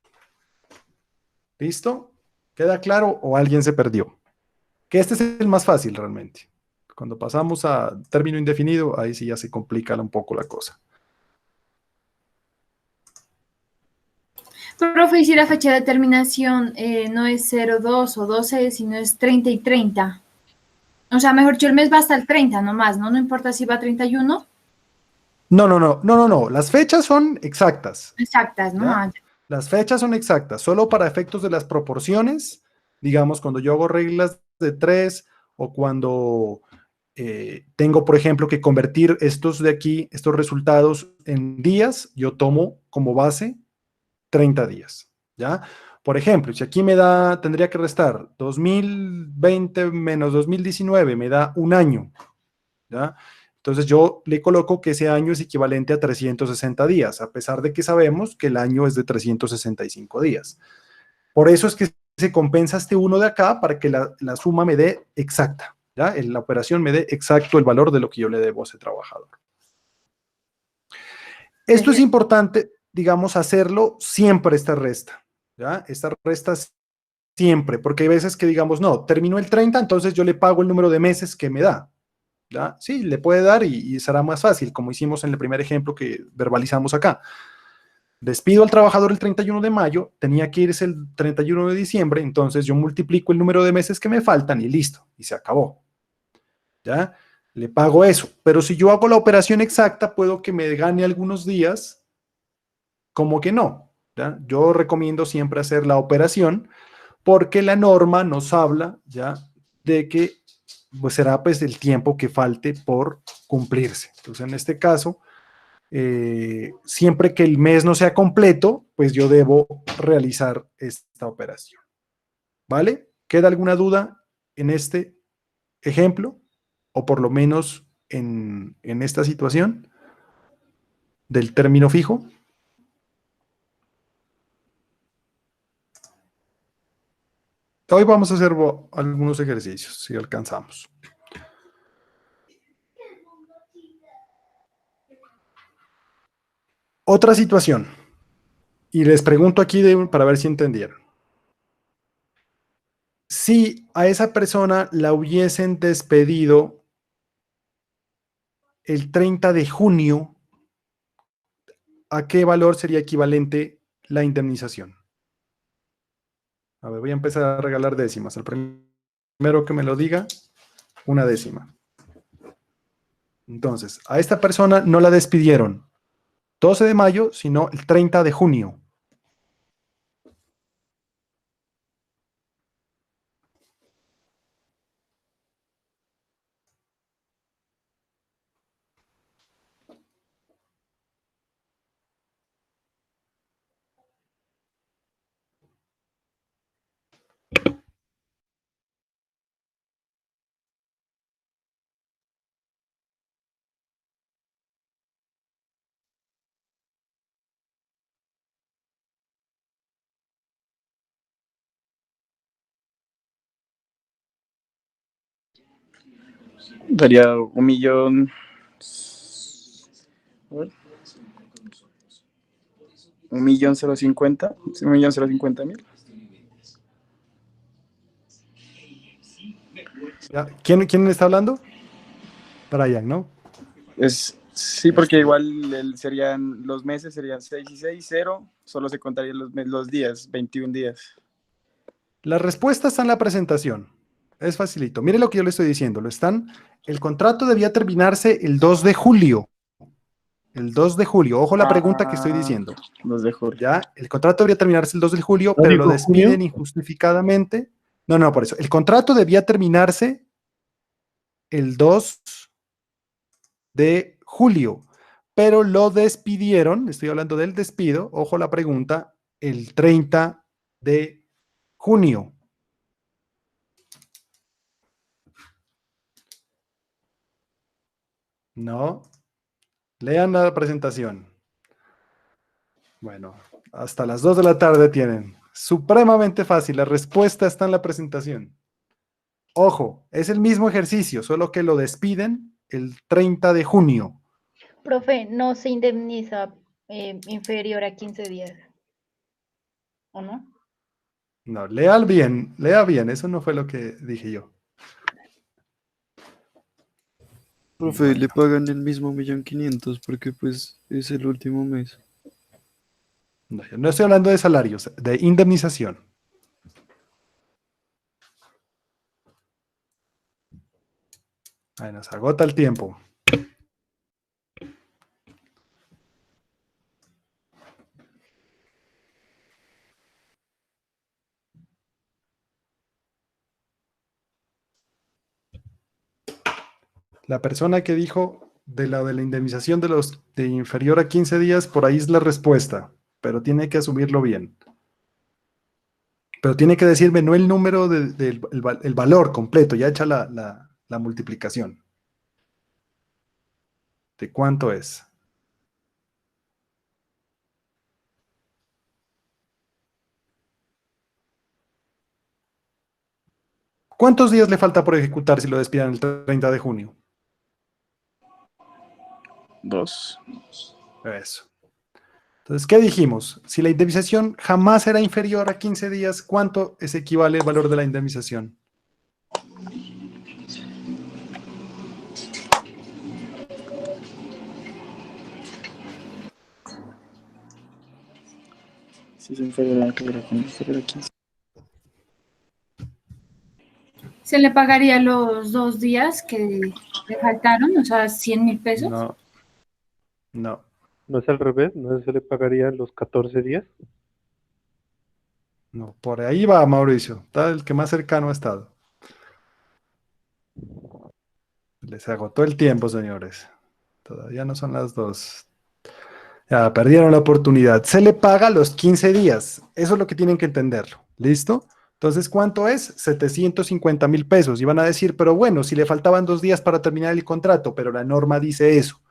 ¿Listo? ¿Queda claro o alguien se perdió? Que este es el más fácil realmente. Cuando pasamos a término indefinido, ahí sí ya se complica un poco la cosa. Profe, y si la fecha de terminación no es 02 o 12, sino es 30 y 30. O sea, mejor dicho, el mes va hasta el 30 nomás, ¿no? No importa si va a 31. No. Las fechas son exactas. Exactas, ¿no? ¿Ya? Las fechas son exactas, solo para efectos de las proporciones, digamos, cuando yo hago reglas de 3 o cuando tengo, por ejemplo, que convertir estos de aquí, estos resultados en días, yo tomo como base 30 días, ¿ya? Por ejemplo, si aquí tendría que restar 2020 menos 2019, me da un año, ¿ya? Entonces yo le coloco que ese año es equivalente a 360 días, a pesar de que sabemos que el año es de 365 días. Por eso es que se compensa este 1 de acá para que la suma me dé exacta, ¿ya? La operación me dé exacto el valor de lo que yo le debo a ese trabajador. Esto es importante, digamos, hacerlo siempre esta resta, ¿ya? Esta resta siempre, porque hay veces que digamos, no, terminó el 30, entonces yo le pago el número de meses que me da, ¿ya? Sí, le puede dar y será más fácil, como hicimos en el primer ejemplo que verbalizamos acá. Despido al trabajador el 31 de mayo, tenía que irse el 31 de diciembre, entonces yo multiplico el número de meses que me faltan y listo, y se acabó, ¿ya? Le pago eso, pero si yo hago la operación exacta, puedo que me gane algunos días, como que no, ¿ya? Yo recomiendo siempre hacer la operación, porque la norma nos habla, ¿ya?, de que pues, será pues el tiempo que falte por cumplirse. Entonces, en este caso, siempre que el mes no sea completo, pues yo debo realizar esta operación. ¿Vale? ¿Queda alguna duda en este ejemplo? O por lo menos en esta situación del término fijo. Hoy vamos a hacer algunos ejercicios, si alcanzamos. Otra situación. Y les pregunto aquí para ver si entendieron. Si a esa persona la hubiesen despedido el 30 de junio, ¿a qué valor sería equivalente la indemnización? A ver, voy a empezar a regalar décimas. El primero que me lo diga, una décima. Entonces, a esta persona no la despidieron 12 de mayo, sino el 30 de junio. Daría 1.000.000. A ver, 1.050.000. 1.050.000. ¿Ya? ¿Quién está hablando? Brian, ¿no? Sí, porque igual serían los meses, serían 6 y 6, 0. Solo se contarían los días, 21 días. La respuesta está en la presentación. Es facilito. Mire lo que yo le estoy diciendo. El contrato debía terminarse el 2 de julio. El 2 de julio. Ojo la pregunta que estoy diciendo. 2 de julio. ¿Ya? El contrato debería terminarse el 2 de julio, ¿No pero dijo lo despiden junio? injustificadamente. No, por eso. El contrato debía terminarse el 2 de julio, pero lo despidieron, estoy hablando del despido, ojo la pregunta, el 30 de junio. No. Lean la presentación. Bueno, hasta las 2 de la tarde tienen. Supremamente fácil. La respuesta está en la presentación. Ojo, es el mismo ejercicio, solo que lo despiden el 30 de junio. Profe, no se indemniza inferior a 15 días. ¿O no? No, lea bien. Eso no fue lo que dije yo. Profe, le pagan el mismo 1.500.000 porque pues es el último mes. No, yo no estoy hablando de salarios, de indemnización. Ahí nos agota el tiempo. La persona que dijo de la indemnización de inferior a 15 días, por ahí es la respuesta, pero tiene que asumirlo bien. Pero tiene que decirme no el número, el valor completo, ya hecha la multiplicación. ¿De cuánto es? ¿Cuántos días le falta por ejecutar si lo despidan el 30 de junio? 2. Eso. Entonces, ¿qué dijimos? Si la indemnización jamás será inferior a 15 días, ¿cuánto es equivale el valor de la indemnización? Si es inferior a la que era 15. ¿Se le pagaría los 2 días que le faltaron? O sea, 100.000 pesos. No, no. ¿No es al revés? ¿No se le pagarían los 14 días? No, por ahí va Mauricio, está el que más cercano ha estado. Les agotó el tiempo, señores. Todavía no son las 2. Ya, perdieron la oportunidad. Se le paga los 15 días. Eso es lo que tienen que entenderlo. ¿Listo? Entonces, ¿cuánto es? 750.000 pesos. Y van a decir, pero bueno, si le faltaban 2 días para terminar el contrato, pero la norma dice eso.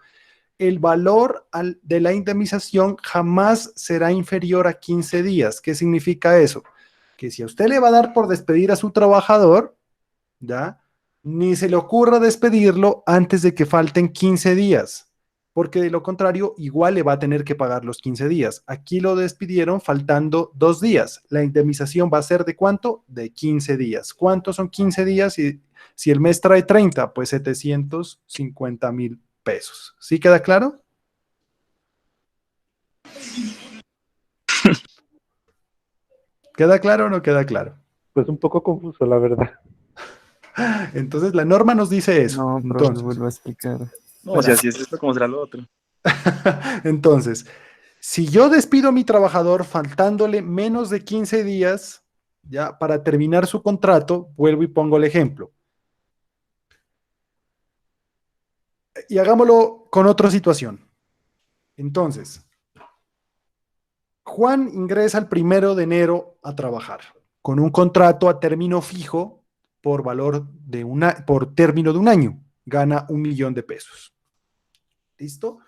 El valor de la indemnización jamás será inferior a 15 días. ¿Qué significa eso? Que si a usted le va a dar por despedir a su trabajador, ¿ya? Ni se le ocurra despedirlo antes de que falten 15 días, porque de lo contrario, igual le va a tener que pagar los 15 días. Aquí lo despidieron faltando 2 días. La indemnización va a ser ¿de cuánto? De 15 días. ¿Cuántos son 15 días? Si el mes trae 30, pues 750.000 pesos. ¿Sí queda claro? ¿Queda claro o no queda claro? Pues un poco confuso, la verdad. Entonces la norma nos dice eso. No, profe, Entonces, vuelvo a explicar. No, o sea, si es esto, ¿cómo será lo otro? entonces, si yo despido a mi trabajador faltándole menos de 15 días, ya para terminar su contrato, vuelvo y pongo el ejemplo. Y hagámoslo con otra situación. Entonces, Juan ingresa el 1 de enero a trabajar con un contrato a término fijo por por término de un año. Gana 1.000.000 de pesos. ¿Listo?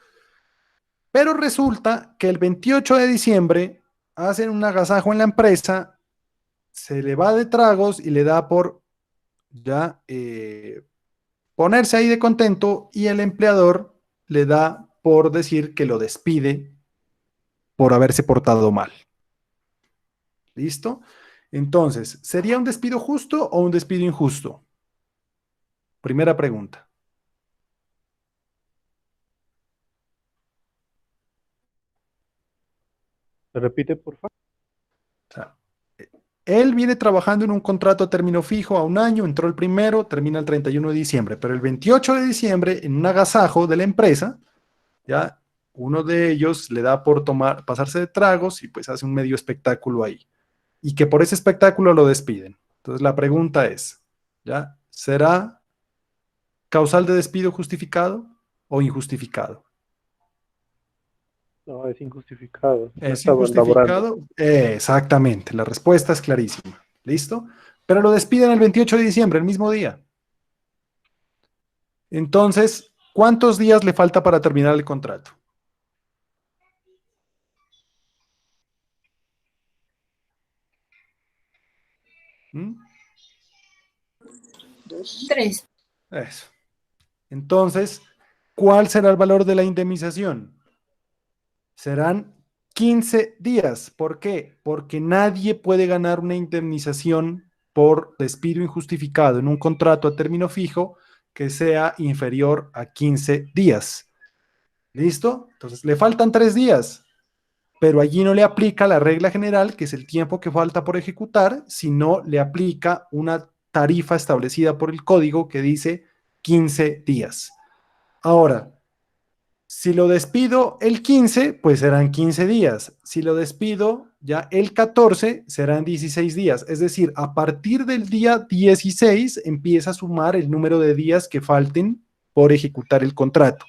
Pero resulta que el 28 de diciembre hacen un agasajo en la empresa, se le va de tragos y le da por ya ponerse ahí de contento y el empleador le da por decir que lo despide por haberse portado mal. ¿Listo? Entonces, ¿sería un despido justo o un despido injusto? Primera pregunta. ¿Me repite, por favor? O sea, él viene trabajando en un contrato a término fijo a un año, entró el 1, termina el 31 de diciembre, pero el 28 de diciembre, en un agasajo de la empresa, ya uno de ellos le da por pasarse de tragos y pues hace un medio espectáculo ahí. Y que por ese espectáculo lo despiden. Entonces la pregunta es, ¿ya? ¿Será causal de despido justificado o injustificado? No, es injustificado. No ¿Es estaban laborando. injustificado? Exactamente, la respuesta es clarísima. ¿Listo? Pero lo despiden el 28 de diciembre, el mismo día. Entonces, ¿cuántos días le falta para terminar el contrato? ¿Mm? 3. Eso. Entonces, ¿cuál será el valor de la indemnización? Serán 15 días. ¿Por qué? Porque nadie puede ganar una indemnización por despido injustificado en un contrato a término fijo que sea inferior a 15 días. ¿Listo? Entonces, le faltan 3 días, pero allí no le aplica la regla general, que es el tiempo que falta por ejecutar, sino le aplica una tarifa establecida por el código que dice 15 días. Ahora, si lo despido el 15, pues serán 15 días. Si lo despido ya el 14, serán 16 días. Es decir, a partir del día 16 empieza a sumar el número de días que falten por ejecutar el contrato.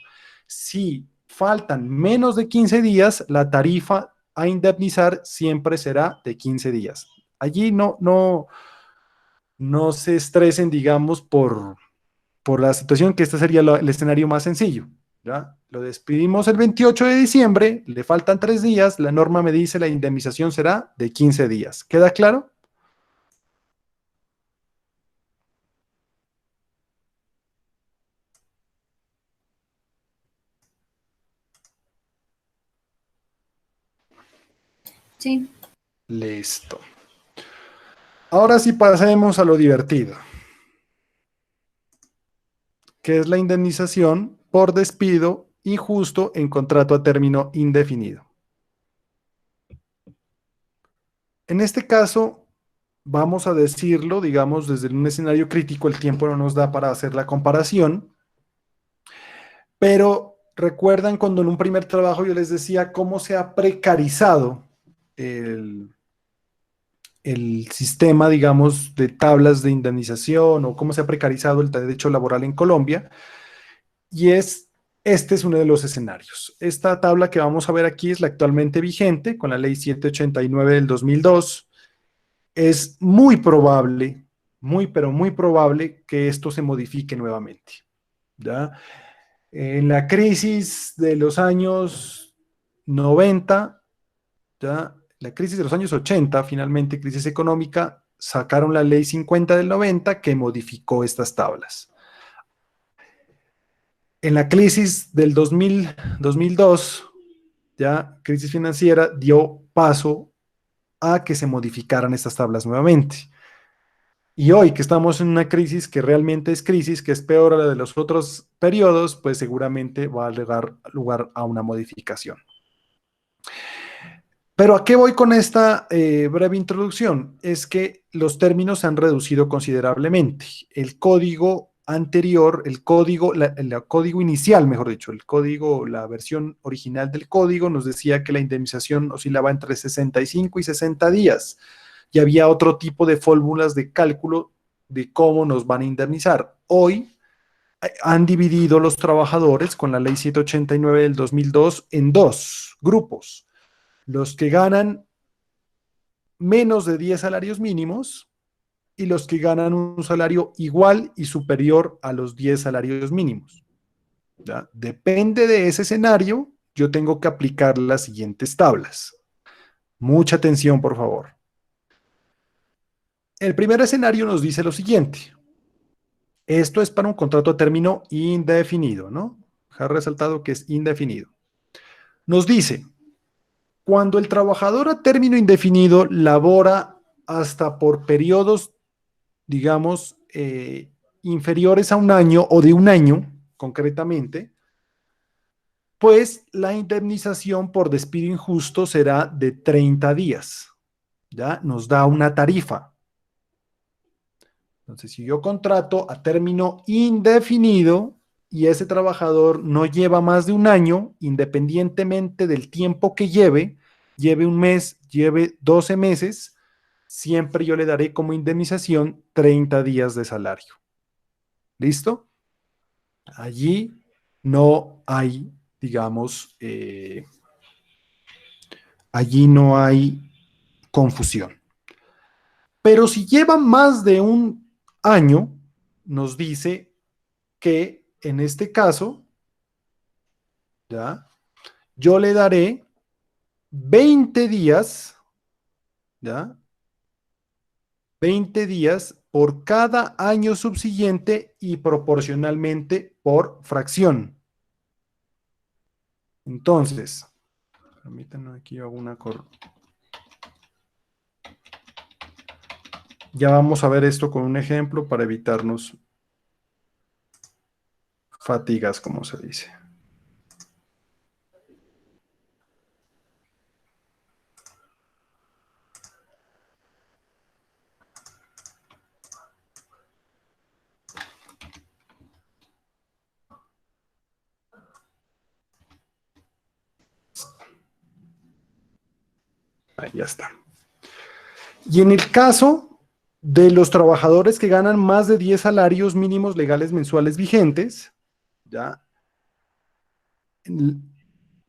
Si faltan menos de 15 días, la tarifa a indemnizar siempre será de 15 días. Allí no se estresen, digamos, por la situación, que este sería el escenario más sencillo. ¿Ya? Lo despedimos el 28 de diciembre, le faltan 3 días, la norma me dice la indemnización será de 15 días. ¿Queda claro? Sí. Listo. Ahora sí pasemos a lo divertido, que es la indemnización por despido injusto en contrato a término indefinido. En este caso, vamos a decirlo, digamos, desde un escenario crítico, el tiempo no nos da para hacer la comparación, pero recuerdan cuando en un primer trabajo yo les decía cómo se ha precarizado el sistema, digamos, de tablas de indemnización o cómo se ha precarizado el derecho laboral en Colombia. Y este es uno de los escenarios. Esta tabla que vamos a ver aquí es la actualmente vigente con la ley 789 del 2002. Es muy probable, pero muy probable que esto se modifique nuevamente. ¿Ya? En la crisis de los años 90, ¿ya? La crisis de los años 80, finalmente crisis económica, sacaron la ley 50 del 90 que modificó estas tablas. En la crisis del 2002, ya crisis financiera, dio paso a que se modificaran estas tablas nuevamente. Y hoy que estamos en una crisis que realmente es crisis, que es peor a la de los otros periodos, pues seguramente va a dar lugar a una modificación. Pero ¿a qué voy con esta breve introducción? Es que los términos se han reducido considerablemente. El código anterior, el código inicial, mejor dicho, la versión original del código nos decía que la indemnización oscilaba entre 65 y 60 días. Y había otro tipo de fórmulas de cálculo de cómo nos van a indemnizar. Hoy han dividido los trabajadores con la ley 789 del 2002 en dos grupos. Los que ganan menos de 10 salarios mínimos y los que ganan un salario igual y superior a los 10 salarios mínimos. ¿Ya? Depende de ese escenario, yo tengo que aplicar las siguientes tablas. Mucha atención, por favor. El primer escenario nos dice lo siguiente. Esto es para un contrato a término indefinido, ¿no? Ha resaltado que es indefinido. Nos dice, cuando el trabajador a término indefinido labora hasta por periodos, digamos, inferiores a un año o de un año, concretamente, pues la indemnización por despido injusto será de 30 días. ¿Ya? Nos da una tarifa. Entonces, si yo contrato a término indefinido y ese trabajador no lleva más de un año, independientemente del tiempo que lleve un mes, lleve 12 meses, siempre yo le daré como indemnización 30 días de salario. ¿Listo? Allí no hay, digamos, allí no hay confusión. Pero si lleva más de un año, nos dice que en este caso, ¿ya? Yo le daré 20 días, ¿ya? 20 días por cada año subsiguiente y proporcionalmente por fracción. Entonces, permítanme aquí yo hago una ya vamos a ver esto con un ejemplo para evitarnos fatigas, como se dice. Ahí ya está. Y en el caso de los trabajadores que ganan más de 10 salarios mínimos legales mensuales vigentes, ¿ya?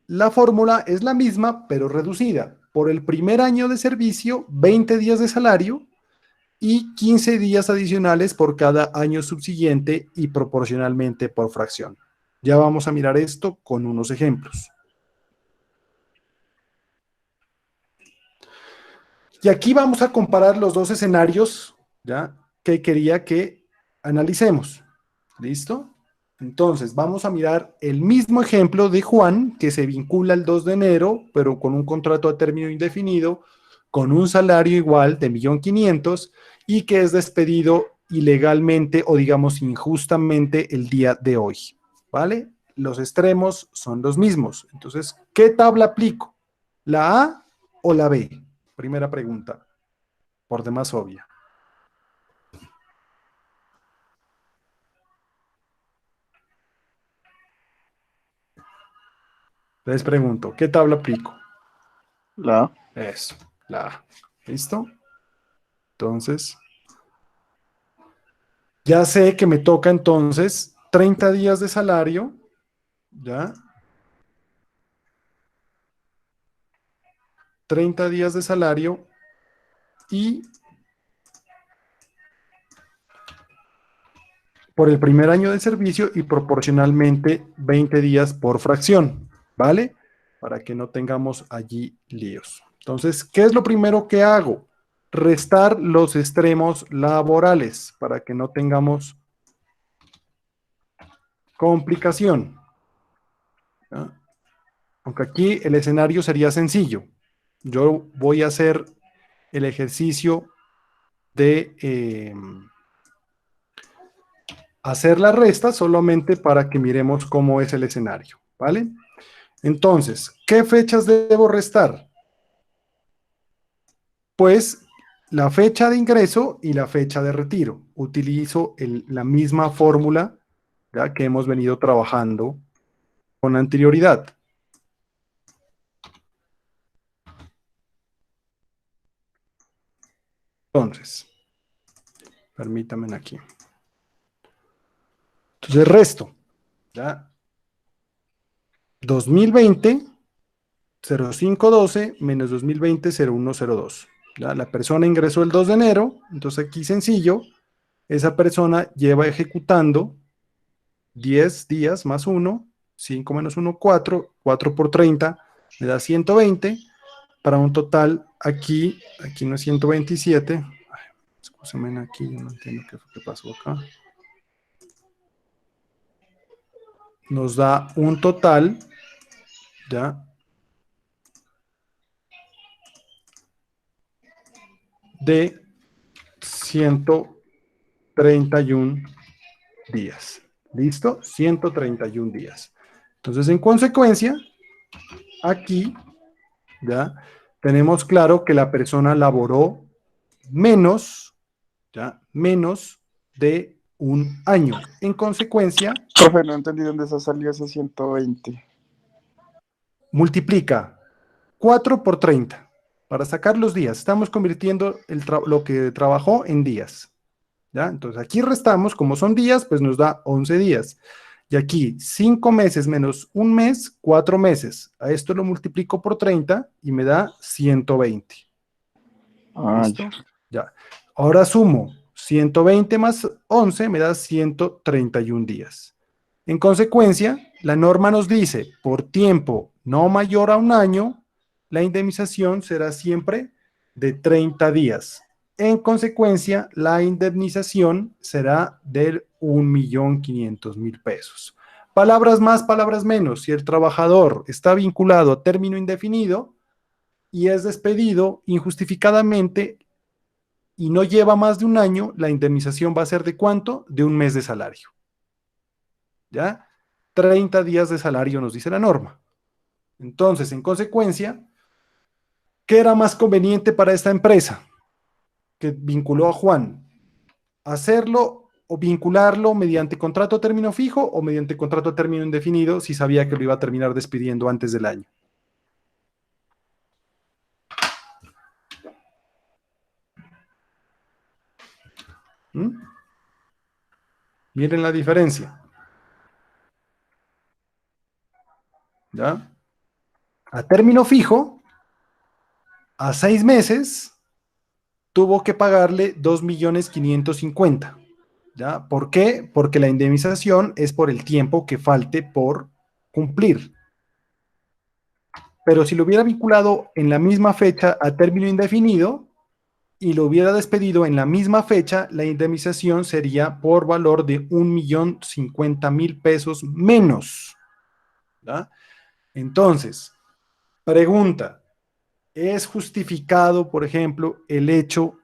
La fórmula es la misma, pero reducida. Por el primer año de servicio, 20 días de salario y 15 días adicionales por cada año subsiguiente y proporcionalmente por fracción. Ya vamos a mirar esto con unos ejemplos. Y aquí vamos a comparar los dos escenarios, ¿ya?, que quería que analicemos. ¿Listo? Entonces, vamos a mirar el mismo ejemplo de Juan, que se vincula el 2 de enero, pero con un contrato a término indefinido, con un salario igual de 1.500.000 y que es despedido ilegalmente o digamos injustamente el día de hoy. ¿Vale? Los extremos son los mismos. Entonces, ¿qué tabla aplico? ¿La A o la B? Primera pregunta, por demás obvia. Les pregunto, ¿qué tabla aplico? La A. Eso, la A. ¿Listo? Entonces, ya sé que me toca entonces 30 días de salario, ¿ya? 30 días de salario y por el primer año de servicio y proporcionalmente 20 días por fracción, ¿vale? Para que no tengamos allí líos. Entonces, ¿qué es lo primero que hago? Restar los extremos laborales para que no tengamos complicación. ¿Ya? Aunque aquí el escenario sería sencillo. Yo voy a hacer el ejercicio de hacer la resta solamente para que miremos cómo es el escenario, ¿vale? Entonces, ¿qué fechas debo restar? Pues la fecha de ingreso y la fecha de retiro. Utilizo la misma fórmula, ¿ya?, que hemos venido trabajando con anterioridad. Entonces, permítanme aquí. Entonces, resto, ¿ya? 2020, 0512 menos 2020, 0102. ¿Ya? La persona ingresó el 2 de enero, entonces aquí sencillo, esa persona lleva ejecutando 10 días más 1, 5 menos 1, 4, 4 por 30, me da 120, para un total aquí no es 127, ay, escúchame aquí, yo no entiendo qué pasó acá. Nos da un total, ¿ya?, de 131 días. ¿Listo? 131 días. Entonces, en consecuencia, aquí, ¿ya?, tenemos claro que la persona laboró menos, ¿ya?, menos de un año. En consecuencia, Profe, no entendí dónde se salió ese 120. multiplica 4 por 30 para sacar los días. Estamos convirtiendo lo que trabajó en días. ¿Ya? Entonces aquí restamos, como son días, pues nos da 11 días. Y aquí 5 meses menos un mes, 4 meses. A esto lo multiplico por 30 y me da 120. Ah, ¿Listo? Ya. Ahora sumo 120 más 11 me da 131 días. En consecuencia, la norma nos dice, por tiempo no mayor a un año, la indemnización será siempre de 30 días. En consecuencia, la indemnización será de 1.500.000 pesos. Palabras más, palabras menos. Si el trabajador está vinculado a término indefinido y es despedido injustificadamente y no lleva más de un año, la indemnización va a ser ¿de cuánto? De un mes de salario. ¿Ya? 30 días de salario nos dice la norma. Entonces, en consecuencia, ¿qué era más conveniente para esta empresa que vinculó a Juan? ¿Hacerlo o vincularlo mediante contrato a término fijo o mediante contrato a término indefinido si sabía que lo iba a terminar despidiendo antes del año? ¿Mm? Miren la diferencia. ¿Ya? A término fijo, a 6 meses, tuvo que pagarle 2.550.000. ¿Ya? ¿Por qué? Porque la indemnización es por el tiempo que falte por cumplir. Pero si lo hubiera vinculado en la misma fecha a término indefinido y lo hubiera despedido en la misma fecha, la indemnización sería por valor de 1.050.000 pesos menos. ¿Ya? Entonces, pregunta, ¿es justificado, por ejemplo, el hecho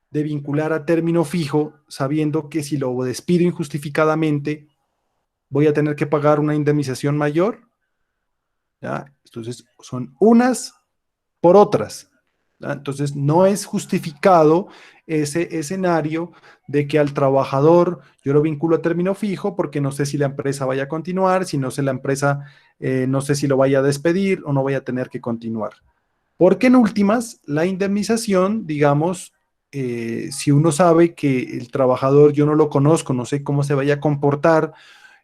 de vincular a término fijo sabiendo que si lo despido injustificadamente voy a tener que pagar una indemnización mayor? ¿Ya? Entonces, son unas por otras. ¿Ya? Entonces, no es justificado ese escenario de que al trabajador yo lo vinculo a término fijo porque no sé si la empresa vaya a continuar, si no sé la empresa, no sé si lo vaya a despedir o no vaya a tener que continuar. Porque en últimas, la indemnización, digamos, si uno sabe que el trabajador yo no lo conozco, no sé cómo se vaya a comportar,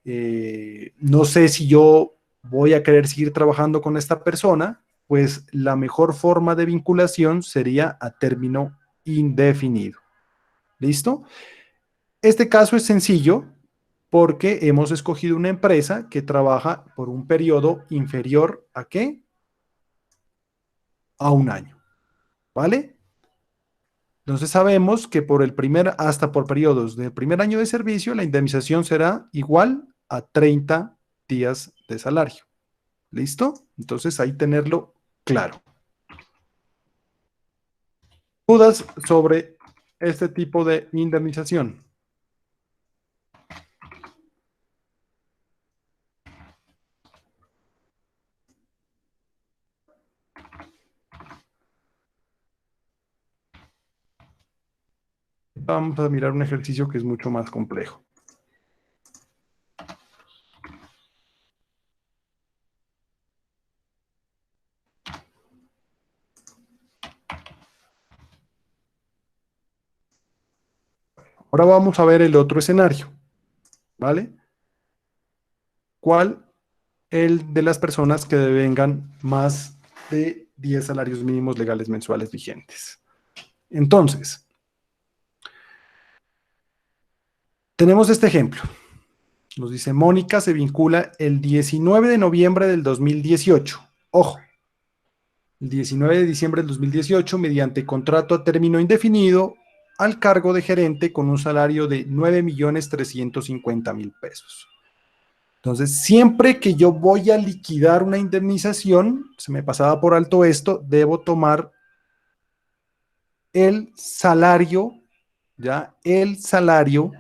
no sé si yo voy a querer seguir trabajando con esta persona, pues la mejor forma de vinculación sería a término indefinido. ¿Listo? Este caso es sencillo porque hemos escogido una empresa que trabaja por un periodo inferior ¿a qué? A un año. ¿Vale? Entonces sabemos que hasta por periodos del primer año de servicio, la indemnización será igual a 30 días de salario. ¿Listo? Entonces ahí tenerlo claro. ¿Dudas sobre este tipo de indemnización? Vamos a mirar un ejercicio que es mucho más complejo. Ahora vamos a ver el otro escenario, ¿vale? ¿Cuál? El de las personas que devengan más de 10 salarios mínimos legales mensuales vigentes. Entonces, tenemos este ejemplo. Nos dice, Mónica se vincula el 19 de noviembre del 2018. Ojo, el 19 de diciembre del 2018, mediante contrato a término indefinido, al cargo de gerente con un salario de 9.350.000 pesos. Entonces, siempre que yo voy a liquidar una indemnización, se me pasaba por alto esto, debo tomar el salario, ¿ya? El salario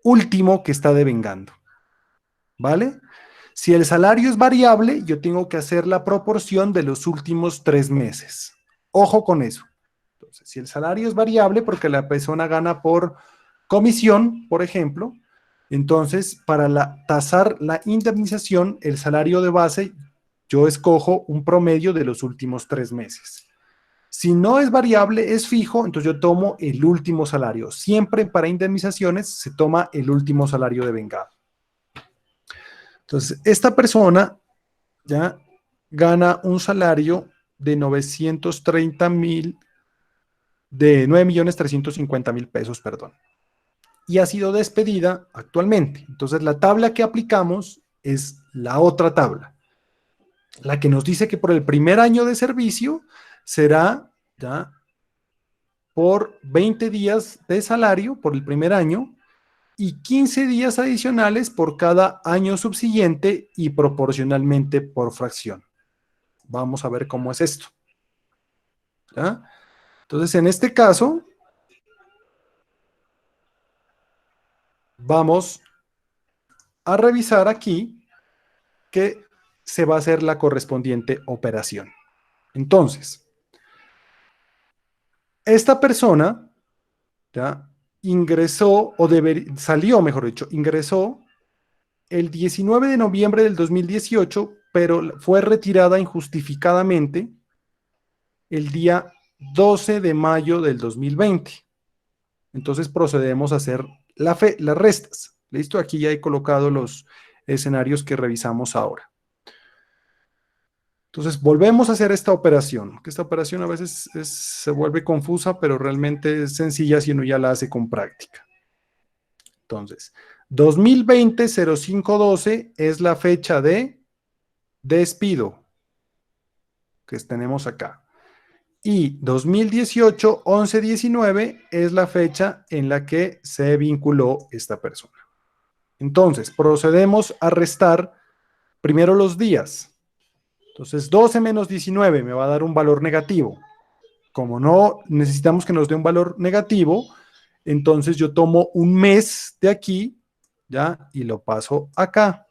último que está devengando, ¿vale? Si el salario es variable, yo tengo que hacer la proporción de los últimos 3 meses. Ojo con eso. Entonces, si el salario es variable porque la persona gana por comisión, por ejemplo, entonces para tasar la indemnización, el salario de base, yo escojo un promedio de los últimos 3 meses. Si no es variable, es fijo, entonces yo tomo el último salario. Siempre para indemnizaciones se toma el último salario devengado. Entonces, esta persona ya gana un salario de 9.350.000 pesos, perdón. Y ha sido despedida actualmente. Entonces, la tabla que aplicamos es la otra tabla. La que nos dice que por el primer año de servicio será ya por 20 días de salario por el primer año y 15 días adicionales por cada año subsiguiente y proporcionalmente por fracción. Vamos a ver cómo es esto. ¿Ya? Entonces, en este caso, vamos a revisar aquí que se va a hacer la correspondiente operación. Entonces, esta persona ya ingresó, salió, mejor dicho, ingresó el 19 de noviembre del 2018, pero fue retirada injustificadamente el día 12 de mayo del 2020. Entonces procedemos a hacer las restas. ¿Listo? Aquí ya he colocado los escenarios que revisamos ahora. Entonces volvemos a hacer esta operación, que esta operación a veces se vuelve confusa, pero realmente es sencilla si uno ya la hace con práctica. Entonces, 2020-05-12 es la fecha de despido que tenemos acá. Y 2018-11-19 es la fecha en la que se vinculó esta persona. Entonces, procedemos a restar primero los días. Entonces, 12 menos 19 me va a dar un valor negativo. Como no necesitamos que nos dé un valor negativo, entonces yo tomo un mes de aquí, ¿ya? Y lo paso acá.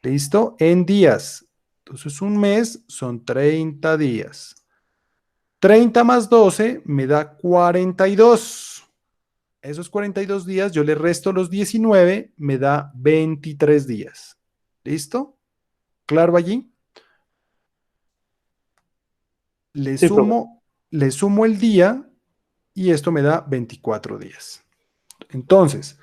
¿Listo? En días. Entonces, un mes son 30 días. 30 más 12 me da 42. Esos 42 días, yo le resto los 19, me da 23 días. ¿Listo? ¿Claro allí? Le Sí, profe. sumo el día y esto me da 24 días. Entonces,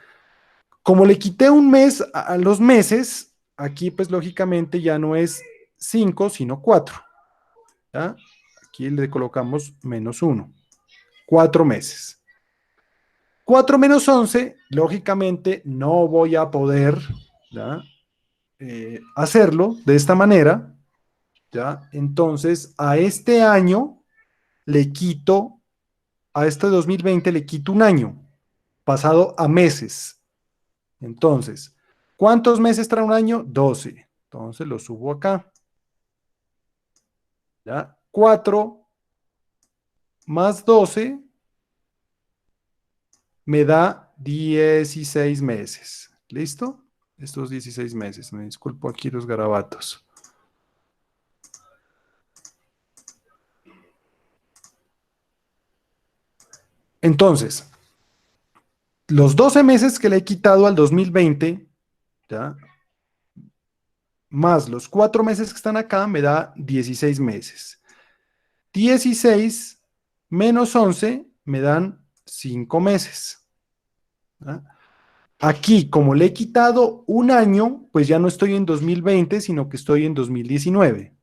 como le quité un mes a los meses, aquí pues lógicamente ya no es 5, sino 4. ¿Ya? Aquí le colocamos menos 1. 4 meses. 4 menos 11, lógicamente no voy a poder, ¿ya? Hacerlo de esta manera, ¿ya? Entonces, a este año le quito, a este 2020 le quito un año, pasado a meses. Entonces, ¿cuántos meses trae un año? 12. Entonces lo subo acá. ¿Ya? 4 más 12 me da 16 meses. ¿Listo? Estos 16 meses. Me disculpo aquí los garabatos. Entonces, los 12 meses que le he quitado al 2020, ¿ya? Más los 4 meses que están acá, me da 16 meses. 16 menos 11 me dan 5 meses. ¿Ya? Aquí, como le he quitado un año, pues ya no estoy en 2020, sino que estoy en 2019.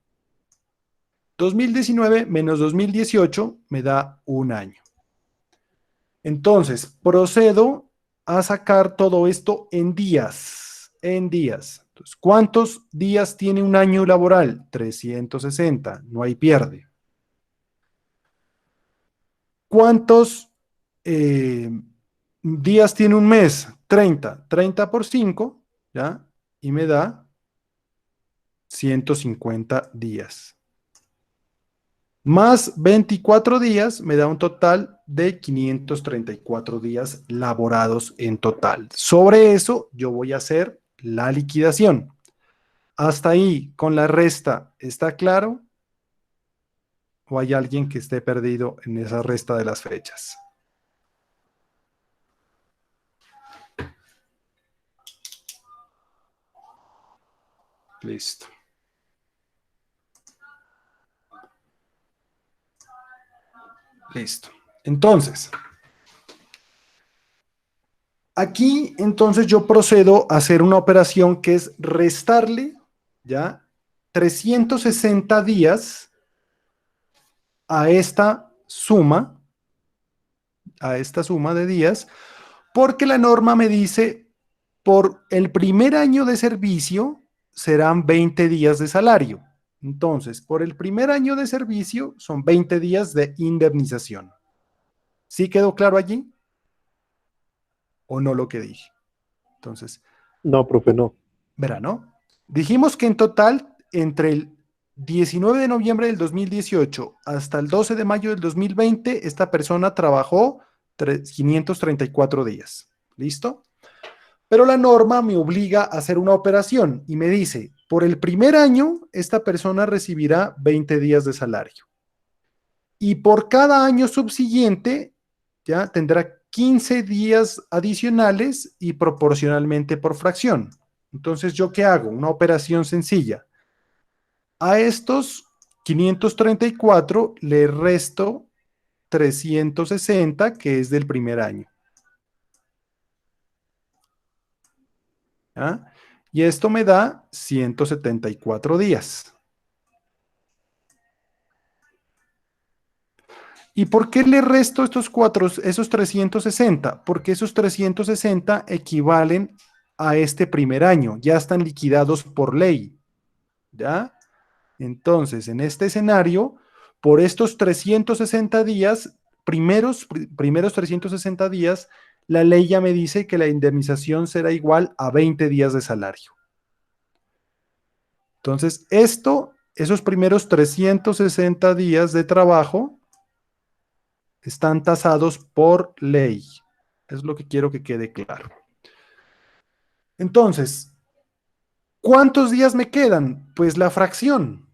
2019 menos 2018 me da un año. Entonces, procedo a sacar todo esto en días. En días. Entonces, ¿cuántos días tiene un año laboral? 360. No hay pierde. ¿Cuántos días tiene un mes? 30. 30 por 5, ¿ya? Y me da 150 días. Más 24 días me da un total de 534 días laborados en total. Sobre eso yo voy a hacer la liquidación. Hasta ahí, con la resta, ¿está claro? ¿O hay alguien que esté perdido en esa resta de las fechas? Listo. Listo. Entonces, aquí entonces yo procedo a hacer una operación que es restarle, ¿ya? 360 días a esta suma de días, porque la norma me dice, por el primer año de servicio serán 20 días de salario. Entonces, por el primer año de servicio son 20 días de indemnización. ¿Sí quedó claro allí? ¿O no lo que dije? Entonces, No, profe, no. verá, ¿no? Dijimos que en total, entre el 19 de noviembre del 2018 hasta el 12 de mayo del 2020, esta persona trabajó 534 días. ¿Listo? Pero la norma me obliga a hacer una operación y me dice, por el primer año, esta persona recibirá 20 días de salario. Y por cada año subsiguiente, ya tendrá 15 días adicionales y proporcionalmente por fracción. Entonces, ¿yo qué hago? Una operación sencilla. A estos 534 le resto 360, que es del primer año. ¿Ya? Y esto me da 174 días. ¿Y por qué le resto esos 360? Porque esos 360 equivalen a este primer año, ya están liquidados por ley, ¿ya? Entonces, en este escenario, por estos 360 días, primeros 360 días, la ley ya me dice que la indemnización será igual a 20 días de salario. Entonces, esos primeros 360 días de trabajo están tasados por ley. Es lo que quiero que quede claro. Entonces, ¿cuántos días me quedan? Pues la fracción,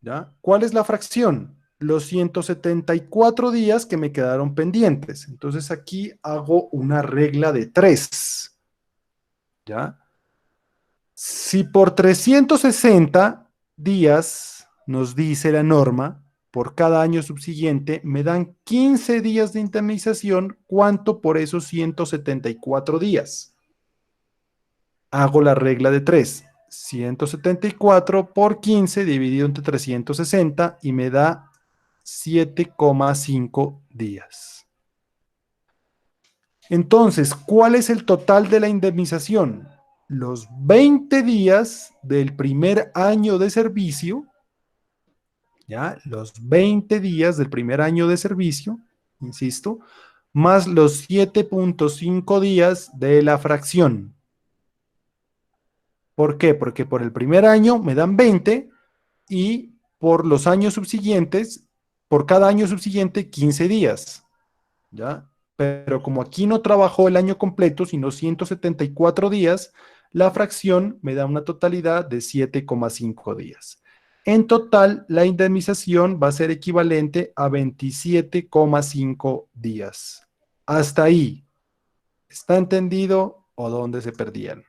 ¿ya? ¿Cuál es la fracción? Los 174 días que me quedaron pendientes. Entonces aquí hago una regla de 3, ¿ya? Si por 360 días, nos dice la norma, por cada año subsiguiente, me dan 15 días de indemnización, ¿cuánto por esos 174 días? Hago la regla de 3. 174 por 15 dividido entre 360 y me da 7,5 días. Entonces, ¿cuál es el total de la indemnización? Los 20 días del primer año de servicio, ¿ya? Los 20 días del primer año de servicio, insisto, más los 7,5 días de la fracción. ¿Por qué? Porque por el primer año me dan 20 y por los años subsiguientes, por cada año subsiguiente, 15 días, ¿ya? Pero como aquí no trabajó el año completo, sino 174 días, la fracción me da una totalidad de 7,5 días. En total, la indemnización va a ser equivalente a 27,5 días. Hasta ahí. ¿Está entendido o dónde se perdían?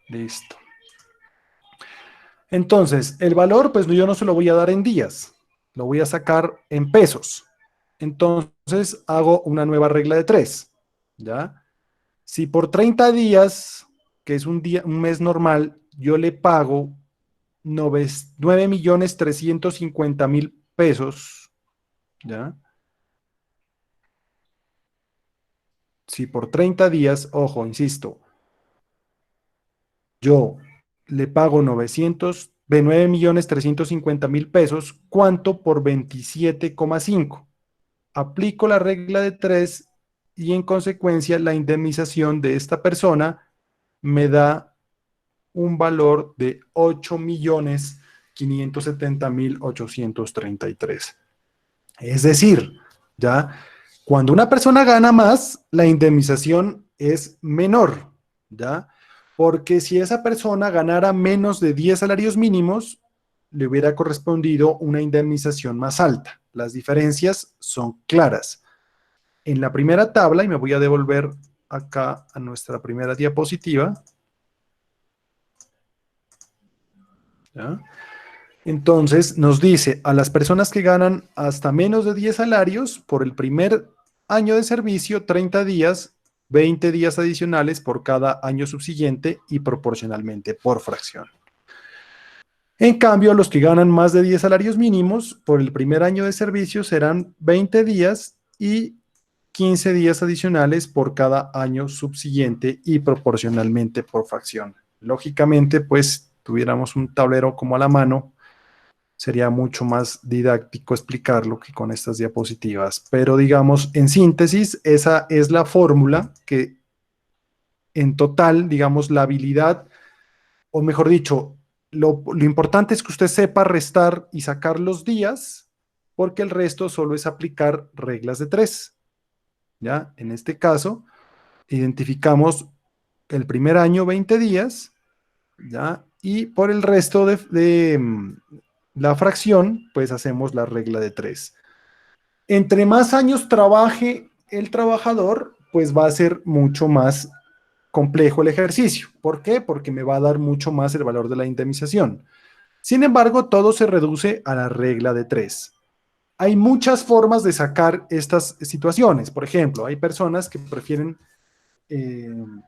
Listo. Entonces, el valor, pues yo no se lo voy a dar en días, lo voy a sacar en pesos. Entonces, hago una nueva regla de 3, ¿ya? Si por 30 días, que es un mes normal, yo le pago 9,350,000 pesos, ¿ya? Si por 30 días, ojo, insisto, yo le pago 9,350,000 pesos, ¿cuánto por 27,5? Aplico la regla de 3 y en consecuencia la indemnización de esta persona me da un valor de 8,570,833. Es decir, ya cuando una persona gana más, la indemnización es menor, ¿ya? Porque si esa persona ganara menos de 10 salarios mínimos, le hubiera correspondido una indemnización más alta. Las diferencias son claras. En la primera tabla, y me voy a devolver acá a nuestra primera diapositiva, ¿ya? Entonces nos dice a las personas que ganan hasta menos de 10 salarios, por el primer año de servicio, 30 días, 20 días adicionales por cada año subsiguiente y proporcionalmente por fracción. En cambio, los que ganan más de 10 salarios mínimos, por el primer año de servicio serán 20 días y 15 días adicionales por cada año subsiguiente y proporcionalmente por fracción. Lógicamente, pues, tuviéramos un tablero como a la mano, sería mucho más didáctico explicarlo que con estas diapositivas. Pero digamos, en síntesis, esa es la fórmula que en total, digamos, la habilidad, o mejor dicho, lo importante es que usted sepa restar y sacar los días, porque el resto solo es aplicar reglas de 3. ¿Ya? En este caso, identificamos el primer año 20 días, ¿ya? Y por el resto de la fracción, pues hacemos la regla de 3. Entre más años trabaje el trabajador, pues va a ser mucho más complejo el ejercicio. ¿Por qué? Porque me va a dar mucho más el valor de la indemnización. Sin embargo, todo se reduce a la regla de 3. hay muchas formas de sacar estas situaciones. Por ejemplo, hay personas que prefieren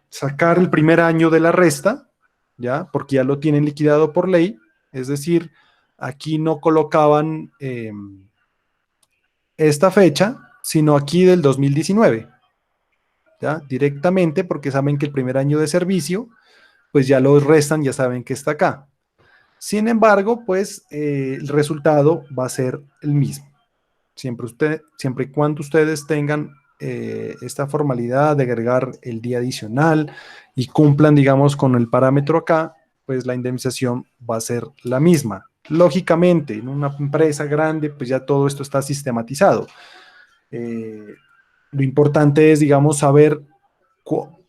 sacar el primer año de la resta, ¿ya? Porque ya lo tienen liquidado por ley. Es decir, aquí no colocaban esta fecha, sino aquí del 2019, ¿ya? Directamente porque saben que el primer año de servicio, pues ya lo restan, ya saben que está acá. Sin embargo, pues el resultado va a ser el mismo. Siempre y cuando ustedes tengan esta formalidad de agregar el día adicional y cumplan, digamos, con el parámetro acá, pues la indemnización va a ser la misma. Lógicamente, en una empresa grande, pues ya todo esto está sistematizado. Lo importante es, digamos, saber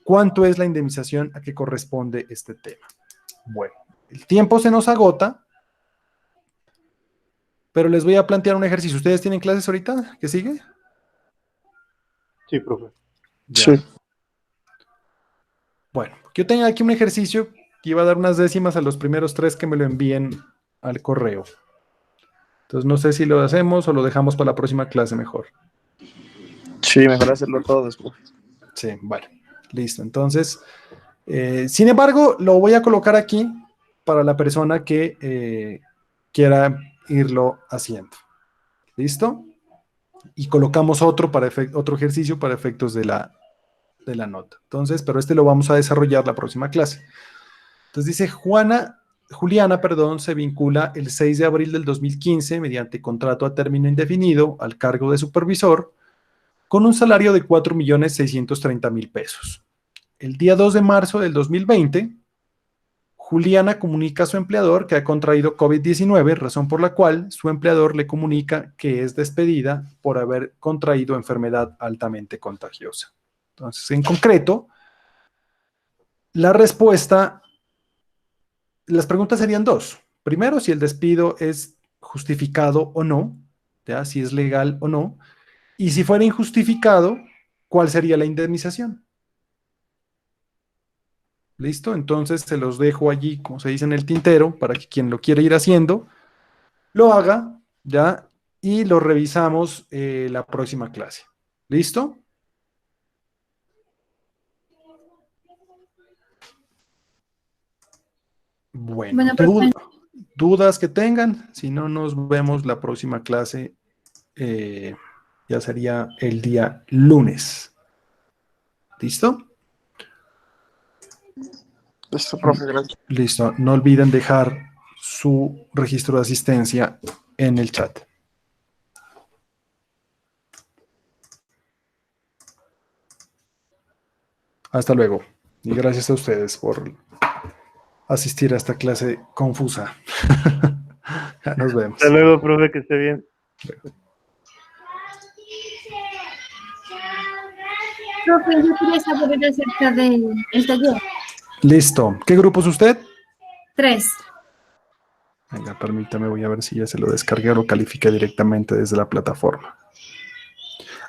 cuánto es la indemnización a que corresponde este tema. Bueno, el tiempo se nos agota, pero les voy a plantear un ejercicio. ¿Ustedes tienen clases ahorita? ¿Qué sigue? Sí, profe. Ya. Sí. Bueno, yo tengo aquí un ejercicio que iba a dar unas décimas a los primeros tres que me lo envíen al correo. Entonces no sé si lo hacemos o lo dejamos para la próxima clase mejor. Sí, mejor hacerlo todo después. Sí, bueno, listo. Entonces, sin embargo, lo voy a colocar aquí para la persona que quiera irlo haciendo. ¿Listo? Y colocamos otro, otro ejercicio para efectos de la nota. Entonces, pero este lo vamos a desarrollar la próxima clase. Entonces dice, Juliana, perdón, se vincula el 6 de abril del 2015 mediante contrato a término indefinido al cargo de supervisor con un salario de 4.630.000 pesos. El día 2 de marzo del 2020, Juliana comunica a su empleador que ha contraído COVID-19, razón por la cual su empleador le comunica que es despedida por haber contraído enfermedad altamente contagiosa. Entonces, en concreto, la respuesta, las preguntas serían dos. Primero, si el despido es justificado o no, ¿ya? Si es legal o no. Y si fuera injustificado, ¿cuál sería la indemnización? ¿Listo? Entonces se los dejo allí, como se dice en el tintero, para que quien lo quiera ir haciendo, lo haga, ¿ya? Y lo revisamos la próxima clase. ¿Listo? Bueno, Bueno, profe, dudas que tengan, si no nos vemos la próxima clase, eh, ya sería el día lunes. ¿Listo? Listo, profe, gracias. Listo. No olviden dejar su registro de asistencia en el chat. Hasta luego. Y gracias a ustedes por asistir a esta clase confusa. Ya nos vemos. Hasta luego, profe, que esté bien. profe, yo quería saber acerca del el taller. Listo. ¿Qué grupo es usted? 3. Venga, permítame, voy a ver si ya se lo descargué o lo califique directamente desde la plataforma.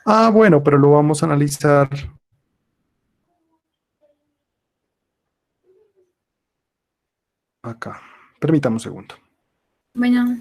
Ah, bueno, pero lo vamos a analizar. Acá. Permítame un segundo. Bueno.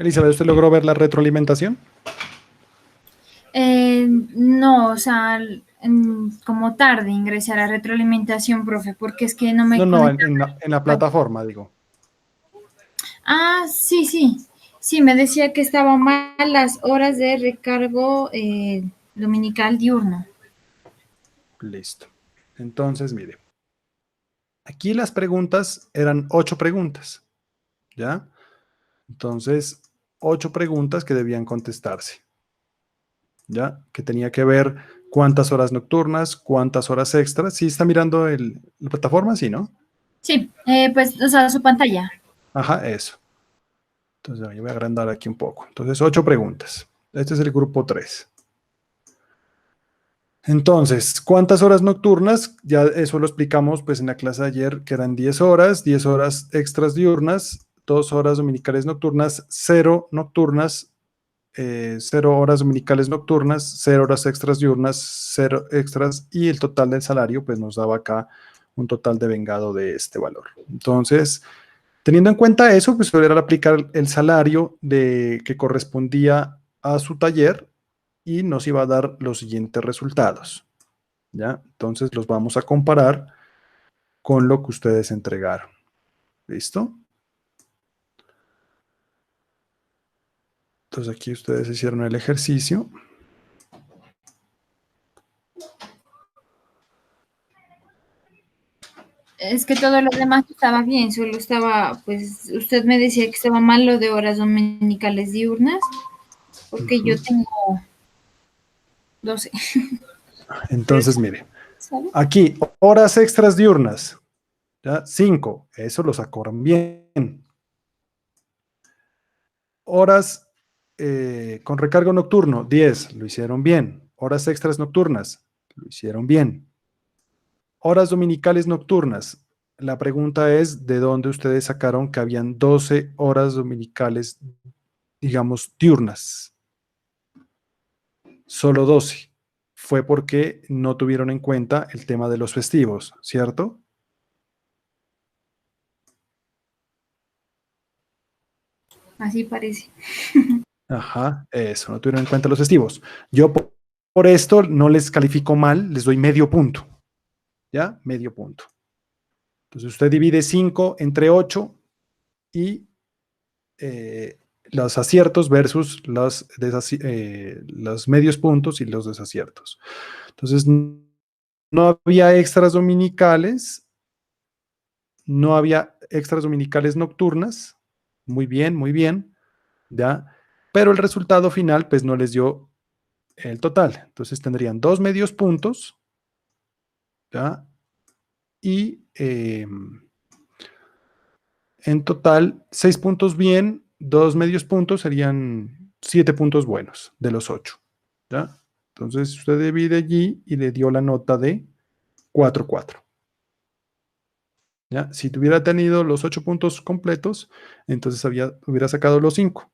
Elizabeth, ¿usted logró ver la retroalimentación? No, o sea, como tarde ingresé a la retroalimentación, profe, porque es que no me No, conecta. en la plataforma, digo. Ah, sí, sí. Sí, me decía que estaban mal las horas de recargo dominical diurno. Listo. Entonces, mire, aquí las preguntas eran 8 preguntas, ¿ya? Entonces, 8 preguntas que debían contestarse, ¿ya? Que tenía que ver cuántas horas nocturnas, cuántas horas extras. ¿Sí está mirando la plataforma? Sí, ¿no? Sí, pues, o sea, su pantalla. Ajá, eso. Entonces, yo voy a agrandar aquí un poco. Entonces, 8 preguntas. Este es el grupo 3. Entonces, ¿cuántas horas nocturnas? Ya eso lo explicamos pues en la clase de ayer, que eran 10 horas extras diurnas, 2 horas dominicales nocturnas, 0 nocturnas, 0 horas dominicales nocturnas, 0 horas extras diurnas, 0 extras y el total del salario pues nos daba acá un total de vengado de este valor. Entonces, teniendo en cuenta eso, pues era aplicar el salario que correspondía a su taller y nos iba a dar los siguientes resultados, ¿ya? Entonces los vamos a comparar con lo que ustedes entregaron. ¿Listo? Entonces aquí ustedes hicieron el ejercicio. Es que todo lo demás estaba bien, solo estaba, pues, usted me decía que estaba mal lo de horas dominicales diurnas, porque yo tengo 12, Entonces, mire, ¿sabe? aquí, horas extras diurnas, ¿ya? 5, eso lo sacaron bien. Horas con recargo nocturno, 10, lo hicieron bien. Horas extras nocturnas, lo hicieron bien. Horas dominicales nocturnas. La pregunta es, ¿de dónde ustedes sacaron que habían 12 horas dominicales, digamos, diurnas? Solo 12. Fue porque no tuvieron en cuenta el tema de los festivos, ¿cierto? Así parece. Ajá, eso, no tuvieron en cuenta los festivos. Yo por esto no les califico mal, les doy medio punto. ¿Ya? Medio punto. Entonces usted divide 5 entre 8 y los aciertos versus los medios puntos y los desaciertos. Entonces, no había extras dominicales, no había extras dominicales nocturnas. Muy bien, ¿ya? Pero el resultado final, pues no les dio el total. Entonces tendrían 2 medios puntos, ¿ya? Y en total, 6 puntos bien, 2 medios puntos serían 7 puntos buenos de los 8. ¿Ya? Entonces usted divide allí y le dio la nota de 4,4. ¿Ya? Si tuviera tenido los 8 puntos completos, entonces hubiera sacado los 5.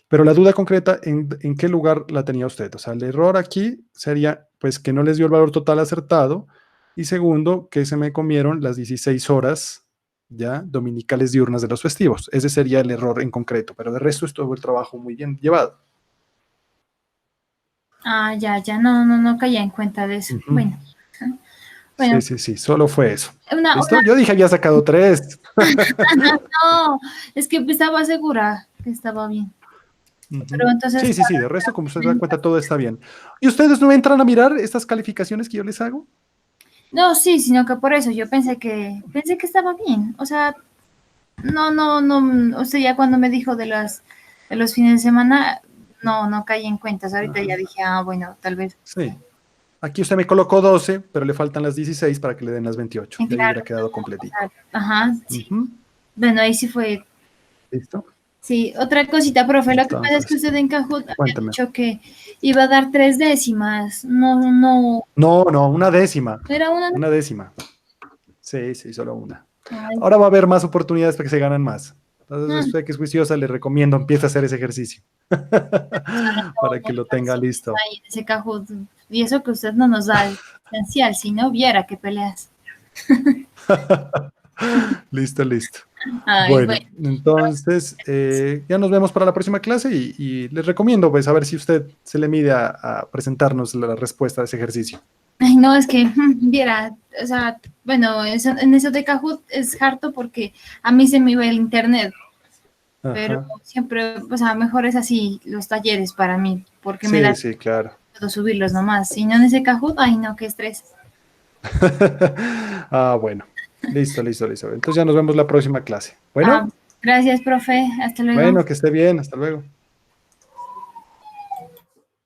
Pero la duda concreta, ¿en qué lugar la tenía usted? O sea, el error aquí sería pues que no les dio el valor total acertado y segundo, que se me comieron las 16 horas ya dominicales diurnas de los festivos. Ese sería el error en concreto, pero de resto estuvo el trabajo muy bien llevado. Ah, ya, no caía en cuenta de eso. Bueno, Sí, solo fue eso. una, ¿Listo? Yo dije había sacado 3. no, es que estaba segura que estaba bien. Pero entonces, Sí, de resto, como usted se da cuenta, todo está bien. ¿Y ustedes no entran a mirar estas calificaciones que yo les hago? no, sí, sino que por eso yo pensé que estaba bien. O sea, no, o sea, ya cuando me dijo de los fines de semana, no caí en cuentas. Ahorita ya dije, bueno, tal vez. Sí. Aquí usted me colocó 12, pero le faltan las 16 para que le den las 28. Sí, Ya claro. hubiera quedado completito. Ajá, sí. Bueno, ahí sí fue. ¿Listo? Sí, otra cosita, profe, lo que pasa es que Entonces, usted en Kahoot había cuéntame. dicho que iba a dar 3 décimas. No, No, una décima. era una. Una décima. Sí, solo una. Ay, Ahora va a haber más oportunidades para que se ganen más. Entonces, usted que es juiciosa, le recomiendo, empiece a hacer ese ejercicio. Para que lo tenga listo. ahí en ese Kahoot. Y eso que usted no nos da esencial, si no viera que peleas. Listo. Ay, Bueno, bueno. entonces ya nos vemos para la próxima clase y les recomiendo pues a ver si usted se le mide a presentarnos la respuesta de ese ejercicio. Ay, no, es que, viera, o sea, bueno, en eso de Kahoot es harto porque a mí se me iba el internet, pero Ajá. siempre, o sea, mejor es así los talleres para mí, porque me da Sí, sí, claro. puedo subirlos nomás. Si no en ese Kahoot, ay, no, qué estrés. Ah, bueno. Listo, listo, listo. Entonces ya nos vemos la próxima clase. Bueno, Ah, gracias, profe. Hasta luego. bueno, que esté bien. Hasta luego.